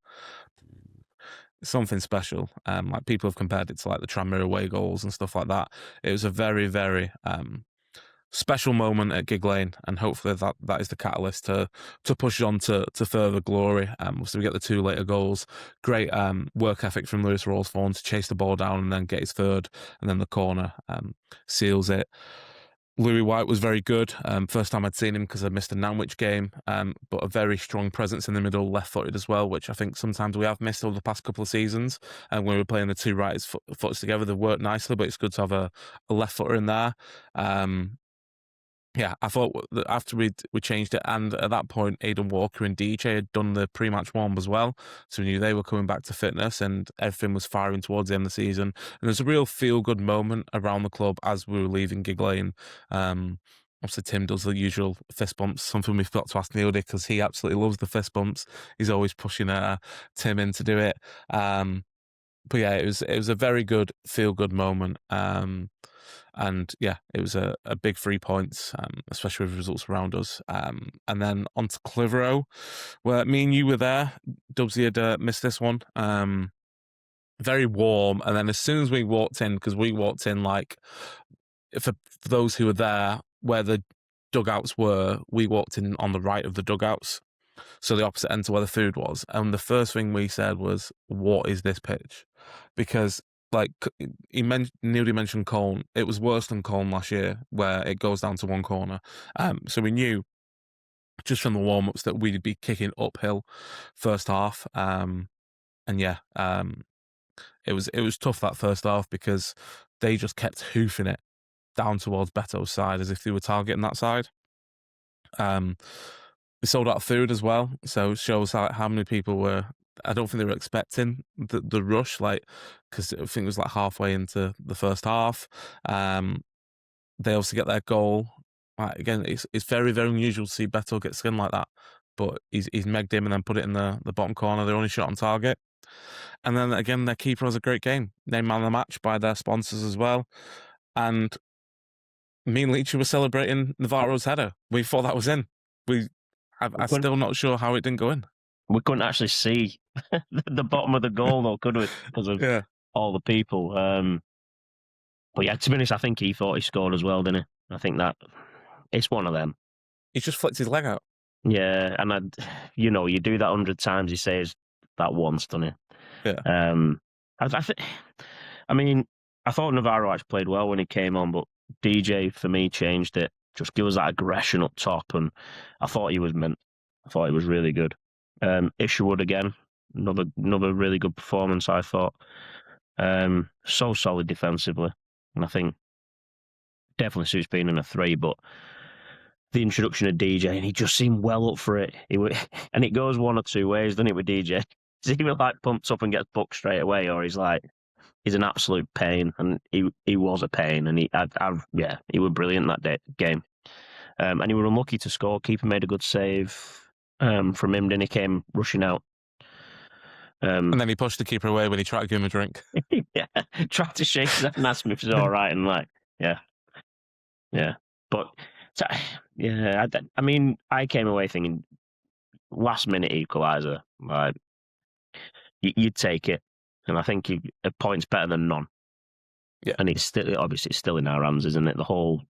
something special. Like people have compared it to like the Tranmere away goals and stuff like that. It was a very, very special moment at Gig Lane, and hopefully that is the catalyst to push on to further glory. So we get the 2 later goals. Great work ethic from Lewis Rawlsform to chase the ball down and then get his third, and then the corner seals it. Louis White was very good. First time I'd seen him because I missed a Nanwich game, but a very strong presence in the middle, left-footed as well, which I think sometimes we have missed over the past couple of seasons. And when we were playing the two right-footers together, they worked nicely, but it's good to have a left-footer in there. Yeah, I thought that after we changed it, and at that point, Aidan Walker and DJ had done the pre-match warm as well, so we knew they were coming back to fitness, and everything was firing towards the end of the season. And there's a real feel-good moment around the club as we were leaving Gig Lane. Obviously, Tim does the usual fist bumps, something we've got to ask Neil because he absolutely loves the fist bumps. He's always pushing Tim in to do it. But yeah, it was a very good feel-good moment. And yeah, it was a big 3 points, especially with results around us. And then on to Clitheroe, where me and you were there. Dubsy had missed this one. Very warm. And then as soon as we walked in, because we walked in like, for those who were there, where the dugouts were, we walked in on the right of the dugouts. So the opposite end to where the food was. And the first thing we said was, what is this pitch? Because like Neil mentioned Colne, it was worse than Colne last year, where it goes down to one corner. So we knew just from the warm-ups that we'd be kicking uphill first half. And yeah, it was tough that first half because they just kept hoofing it down towards Beto's side as if they were targeting that side. They sold out of food as well, so it shows how many people were. I don't think they were expecting the rush, like, because I think it was like halfway into the first half. They also get their goal. Again, it's very, very unusual to see Beto get skinned like that, but he's megged him and then put it in the bottom corner. Their only shot on target. And then again, their keeper has a great game. Named man of the match by their sponsors as well. And me and Leachy were celebrating Navarro's header. We thought that was in. I'm still not sure how it didn't go in. We couldn't actually see the bottom of the goal, though, could we? Because of all the people. But yeah, to be honest, I think he thought he scored as well, didn't he? I think that it's one of them. He just flicked his leg out. Yeah, and you do that 100 times. He says that once, doesn't he? Yeah. I thought Navarro actually played well when he came on, but DJ for me changed it. Just give us that aggression up top, and I thought he was meant. I thought he was really good. Isherwood again, another really good performance. I thought so solid defensively, and I think definitely suits being in a 3. But the introduction of DJ, and he just seemed well up for it. And it goes one or two ways, doesn't it, with DJ? He's either like pumps up and gets booked straight away, or he's an absolute pain, and he was a pain, and he was brilliant that game. And he was unlucky to score. Keeper made a good save from him, then he came rushing out. And then he pushed the keeper away when he tried to give him a drink. Yeah, tried to shake his head and ask him if he's all right, and yeah. But yeah, I came away thinking last minute equaliser, like you'd take it. And I think a point's better than none. Yeah. And it's still in our hands, isn't it? The whole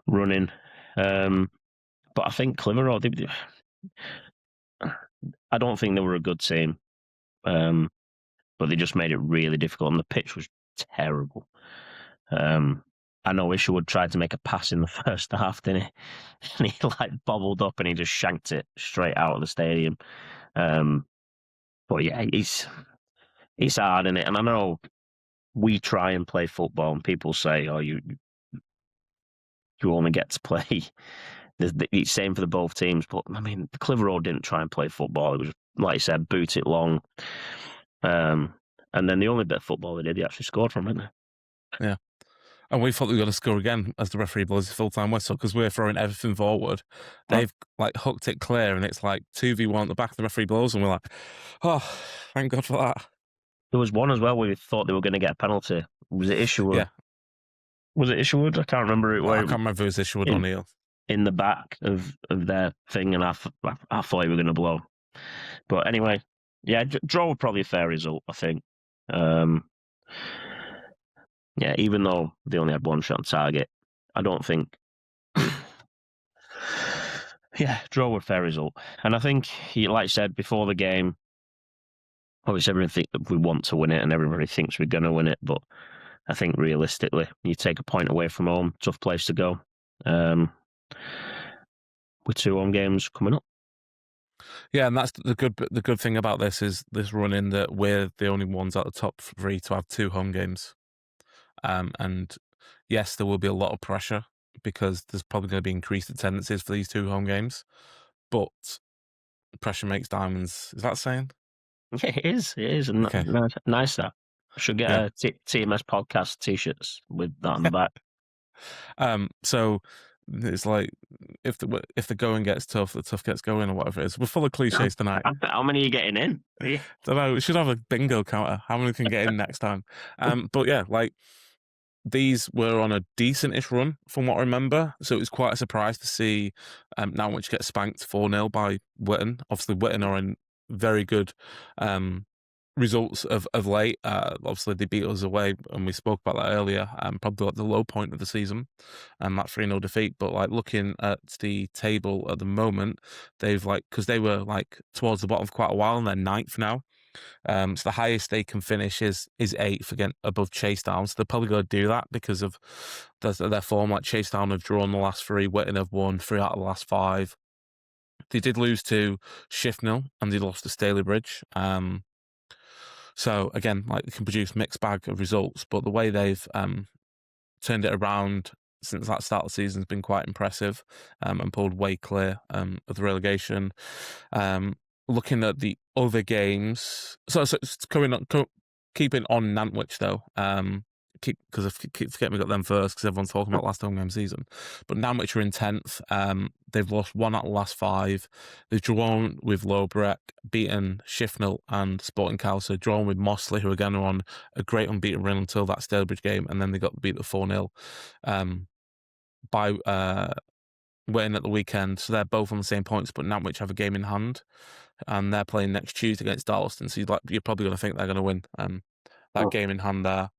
running. But I think Clitheroe, I don't think they were a good team. But they just made it really difficult, and the pitch was terrible. I know Isherwood tried to make a pass in the first half, didn't he? And he bobbled up and he just shanked it straight out of the stadium. But yeah, it's hard, isn't it? And I know we try and play football, and people say, "Oh, you only get to play." It's same for the both teams, but Clitheroe didn't try and play football. It was, like you said, boot it long. And then the only bit of football they did, they actually scored from, didn't they? Yeah. And we thought we were going to score again as the referee blows his full-time whistle because we're throwing everything forward. They've hooked it clear, and it's 2v1 at the back of the referee blows, and we're like, oh, thank God for that. There was one as well where we thought they were going to get a penalty. Was it Isherwood? Yeah. Was it Isherwood? I can't remember it. I can't remember if it was Isherwood or Neil. In the back of their thing, and I thought they were going to blow. But anyway, yeah, draw was probably a fair result, I think. Yeah, even though they only had one shot on target, I don't think. Yeah, draw was a fair result. And I think, like I said, before the game, obviously everyone thinks we want to win it and everybody thinks we're going to win it, but I think realistically, you take a point away from home, tough place to go. With 2 home games coming up. Yeah, and that's the good thing about this is this run in that we're the only ones out the top 3 to have 2 home games. And yes, there will be a lot of pressure because there's probably going to be increased attendances for these 2 home games, but pressure makes diamonds. Is that saying? Yeah, it is. It is. And Okay. nice that. I should get Yeah. TMS podcast t-shirts with that on the back. So it's like if the going gets tough, the tough gets going, or whatever it is. We're full of cliches tonight. How many are you getting in? Yeah. Don't know. We should have a bingo counter. How many can get in next time? But yeah, like these were on a decent-ish run from what I remember. So it was quite a surprise to see Norwich get spanked 4-0 by Witton. Obviously, Witton are in very good results of late. Obviously, they beat us away, and we spoke about that earlier. Probably like the low point of the season, and that 3-0 defeat. But like looking at the table at the moment, they've because they were like towards the bottom for quite a while, and they're 9th now. So the highest they can finish is 8th, again above Chasetown. So they're probably going to do that because of their form. Like Chasetown have drawn the last 3, Witton have won 3 out of the last 5. They did lose to Shifnal and they lost to Stalybridge. So again, like they can produce mixed bag of results, but the way they've turned it around since that start of the season has been quite impressive, and pulled way clear of the relegation. Looking at the other games, so it's keeping on Nantwich though. Because I keep forgetting we got them first because everyone's talking about last home game season. But Nantwich are in 10th. They've lost 1 out of the last 5. They've drawn with Lowbreck, beaten Shifnal and Sporting Cow. So drawn with Mossley, who again are on a great unbeaten run until that Stalybridge game, and then they got beat at 4-0 by Witton at the weekend. So they're both on the same points, but Nantwich have a game in hand, and they're playing next Tuesday against Darlaston. So you're probably going to think they're going to win that game in hand there.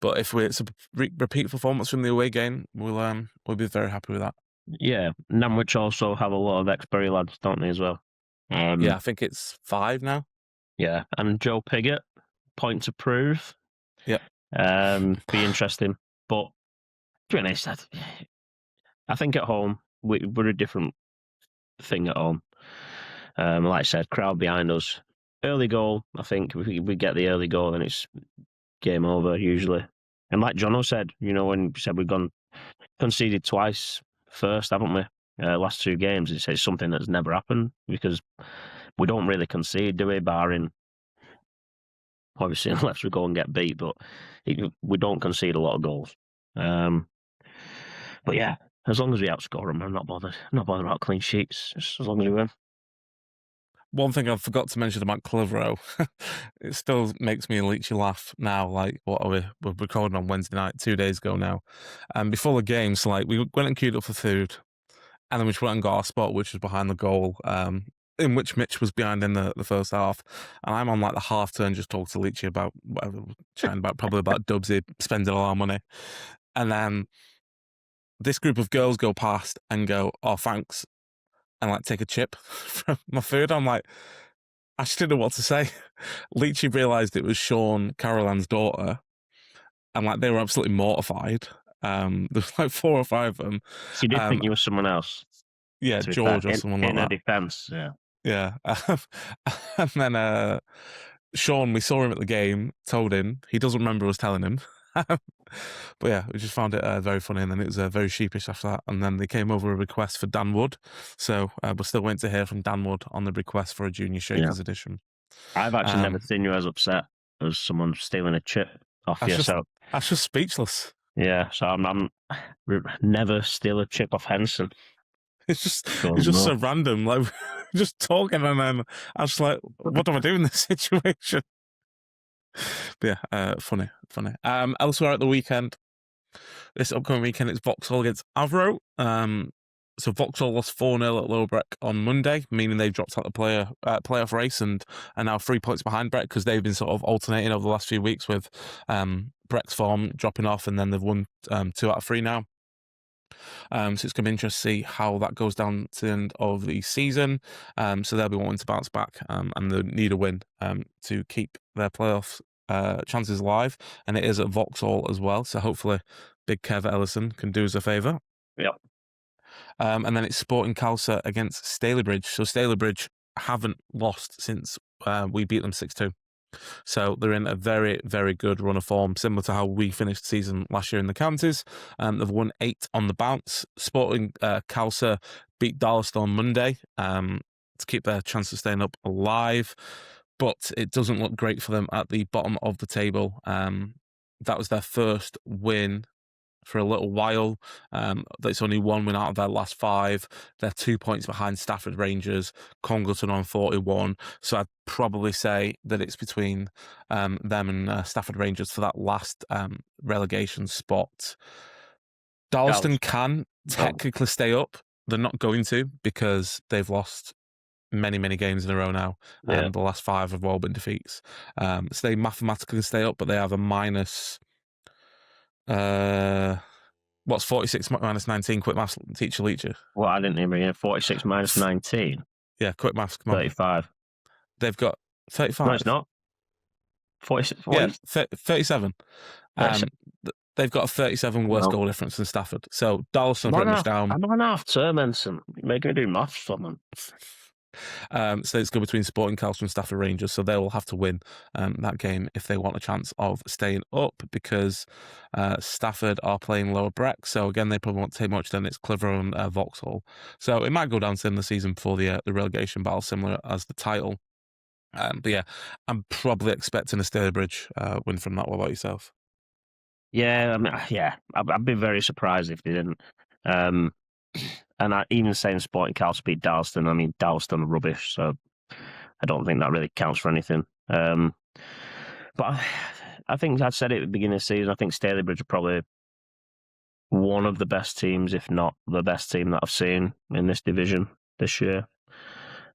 But if it's a repeat performance from the away game, we'll be very happy with that. Yeah, Nantwich also have a lot of ex-Bury lads, don't they, as well? Yeah, I think it's 5 now. Yeah, and Joe Piggott, point to prove. Yeah. Be interesting. But to be honest, I think at home, we're a different thing at home. Like I said, crowd behind us. Early goal, I think if we get the early goal, then it's game over usually. And like Jono said, when we said we've conceded twice first, haven't we? Last 2 games, it's something that's never happened because we don't really concede, do we? Barring obviously unless we go and get beat, but we don't concede a lot of goals. But yeah, as long as we outscore them, I'm not bothered. I'm not bothered about clean sheets, just as long as we win. One thing I forgot to mention about Clitheroe, it still makes me and Leachy laugh now. Like, what are we're recording on Wednesday night, 2 days ago now. And before the game, so like we went and queued up for food, and then we just went and got our spot, which was behind the goal, in which Mitch was behind in the first half. And I'm on like the half turn, just talking to Leachy about whatever, chatting about probably about Dubsy spending all our money. And then this group of girls go past and go, "Oh, thanks," and like take a chip from my food. I'm like, I just didn't know what to say. Leachy realised it was Sean Carolan's daughter, and like they were absolutely mortified. There's like 4 or 5 of them. She did think you were someone else. Yeah, George or someone like that. In her defence, yeah. Yeah. And then Sean, we saw him at the game, told him. He doesn't remember us telling him. But yeah, we just found it very funny, and then it was very sheepish after that. And then they came over a request for Dan Wood, so we're still waiting to hear from Dan Wood on the request for a Junior Shakers edition. I've actually never seen you as upset as someone stealing a chip off yourself. I was just speechless. Yeah, so I'm never steal a chip off Henson. It's just so random, like just talking, and then I was like, what do I do in this situation? But yeah, funny. Elsewhere at the weekend, this upcoming weekend, it's Vauxhall against Avro. So Vauxhall lost 4-0 at Lowbreck on Monday, meaning they've dropped out the playoff race and are now 3 points behind Breck because they've been sort of alternating over the last few weeks with Breck's form dropping off, and then they've won 2 out of 3 now. So it's going to be interesting to see how that goes down to the end of the season. So they'll be wanting to bounce back, and they need a win to keep their playoff chances live, and it is at Vauxhall as well. So hopefully, Big Kev Ellison can do us a favour. Yep. And then it's Sporting Calcer against Stalybridge. So Stalybridge haven't lost since we beat them 6-2. So they're in a very, very good run of form, similar to how we finished the season last year in the counties. They've won 8 on the bounce. Sporting Calcer beat Darlington on Monday to keep their chance of staying up alive, but it doesn't look great for them at the bottom of the table. That was their first win for a little while. It's only 1 win out of their last 5. They're 2 points behind Stafford Rangers, Congleton on 41. So I'd probably say that it's between them and Stafford Rangers for that last relegation spot. Darlington can technically stay up. They're not going to, because they've lost many, many games in a row now. The last 5 have all been defeats. So they mathematically stay up, but they have a minus... what's 46 minus 19? Quick maths, teacher Leacher. Well, I didn't even hear 46 minus 19. Yeah, quick maths. Come on. 35. They've got 35. No, it's not. 46. Yeah, 37. They've got a 37 worse goal difference than Stafford. So Darlington pretty much down. I'm on half term, Ensign. You're making me do maths for them. So it's go between Sporting Calcer and Stafford Rangers, so they will have to win that game if they want a chance of staying up, because Stafford are playing lower Breck, so again they probably won't take much. Then it's Clitheroe and Vauxhall, so it might go down to the end of the season for the relegation battle, similar as the title. But yeah, I'm probably expecting a Stalybridge win from that. What about yourself? Yeah, I mean, I'd be very surprised if they didn't. And even saying Sporting Calcer beat Darlington, I mean, Darlington are rubbish, so I don't think that really counts for anything. But I think I said it at the beginning of the season, I think Stalybridge are probably one of the best teams, if not the best team that I've seen in this division this year.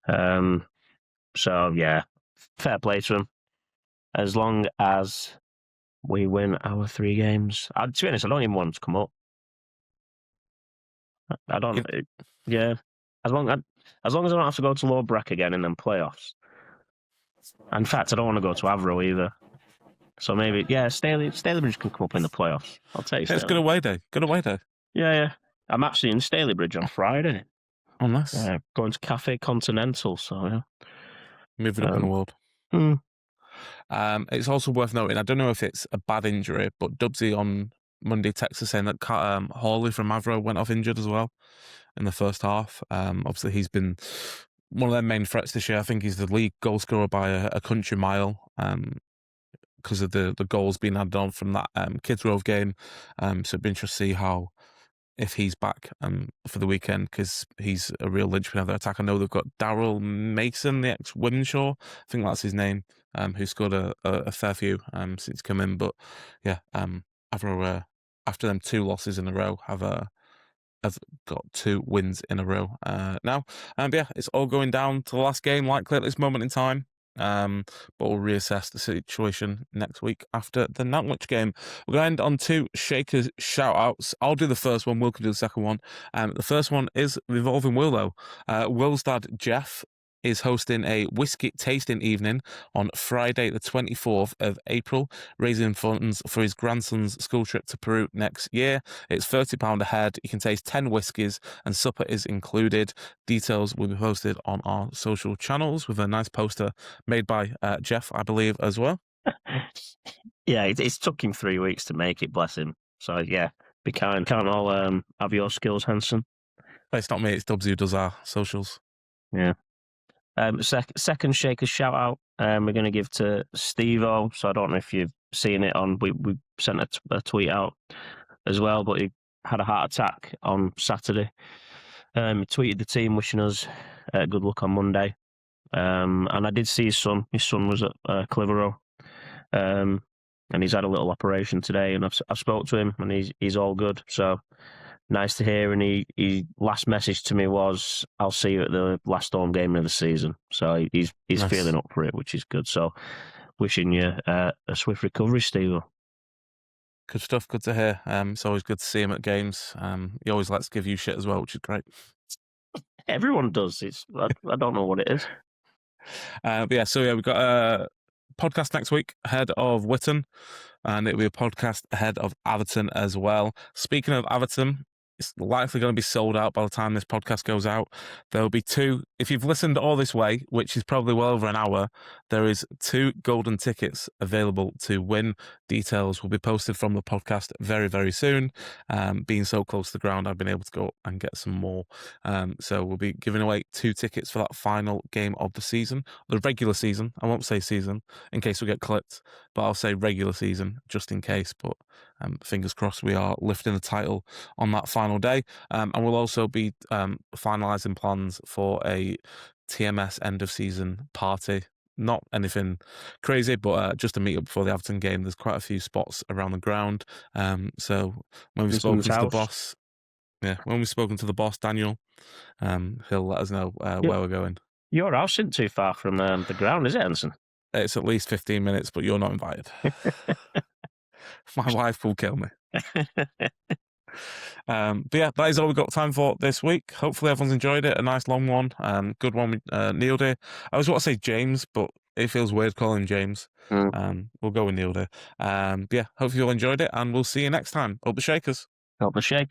So, yeah, fair play to them. As long as we win our 3 games. To be honest, I don't even want them to come up. I don't. Yeah, as long as I don't have to go to lower Breck again in them playoffs. In fact, I don't want to go to Avro either. So maybe, Stalybridge can come up in the playoffs. I'll take it. It's good away day. Good away day. Yeah. I'm actually in Stalybridge on Friday. Oh, nice. Going to Cafe Continental. So yeah, moving up in the world. It's also worth noting, I don't know if it's a bad injury, but Dubsy on Monday texted saying that Hawley from Avro went off injured as well in the first half. Obviously, he's been one of their main threats this year. I think he's the league goal scorer by a country mile because of the goals being added on from that Kids Grove game. So it'd be interesting to see if he's back for the weekend, because he's a real linchpin of their attack. I know they've got Daryl Mason, the ex-Wimenshaw, I think that's his name, who scored a fair few since he's come in. But yeah, Avro, after them 2 losses in a row, have got 2 wins in a row now. And yeah, it's all going down to the last game, likely at this moment in time. But we'll reassess the situation next week after the Nantwich game. We're going to end on 2 Shakers shout-outs. I'll do the first one, Will can do the second one. The first one is revolving Will, though. Will's dad, Jeff, is hosting a whiskey tasting evening on Friday the 24th of April, raising funds for his grandson's school trip to Peru next year. It's £30 a head. You can taste 10 whiskies and supper is included. Details will be posted on our social channels with a nice poster made by Jeff, I believe, as well. Yeah, it's took him 3 weeks to make it, bless him. So yeah, be kind. Can't all have your skills, Hanson. It's not me, it's Dubs who does our socials. Yeah. Second Shaker shout out we're going to give to Steve-O. So I don't know if you've seen it on, we sent a tweet out as well, but he had a heart attack on Saturday. He tweeted the team wishing us good luck on Monday. And I did see his son. His son was at Clitheroe. And he's had a little operation today, and I've spoke to him, and he's all good. So nice to hear. And he last message to me was, "I'll see you at the last home game of the season." So he's nice. Feeling up for it, which is good. So wishing you a swift recovery, Steve. Good stuff. Good to hear. It's always good to see him at games. He always lets give you shit as well, which is great. Everyone does. I don't know what it is. But yeah, so yeah, we've got podcast next week ahead of Witton, and it'll be a podcast ahead of Atherton as well. Speaking of Atherton, it's likely going to be sold out by the time this podcast goes out. There'll be 2, if you've listened all this way, which is probably well over an hour, there is 2 golden tickets available to win. Details will be posted from the podcast very, very soon. Being so close to the ground, I've been able to go and get some more. So we'll be giving away 2 tickets for that final game of the season, the regular season. I won't say season in case we get clipped, but I'll say regular season just in case. But fingers crossed we are lifting the title on that final day. And we'll also be finalising plans for a TMS end of season party. Not anything crazy, but just a meet up before the Everton game. There's quite a few spots around the ground. So when we've spoken to the boss, when we've spoken to the boss, Daniel, he'll let us know where we're going. Your house isn't too far from the ground, is it, Anderson? It's at least 15 minutes, but you're not invited. My wife will kill me. But yeah, that is all we've got time for this week. Hopefully everyone's enjoyed it. A nice long one. Good one with Neil Day. I was want to say James, but it feels weird calling him James. We'll go with Neil Day. But yeah, hopefully you all enjoyed it, and we'll see you next time. Up the Shakers. Up the Shakers.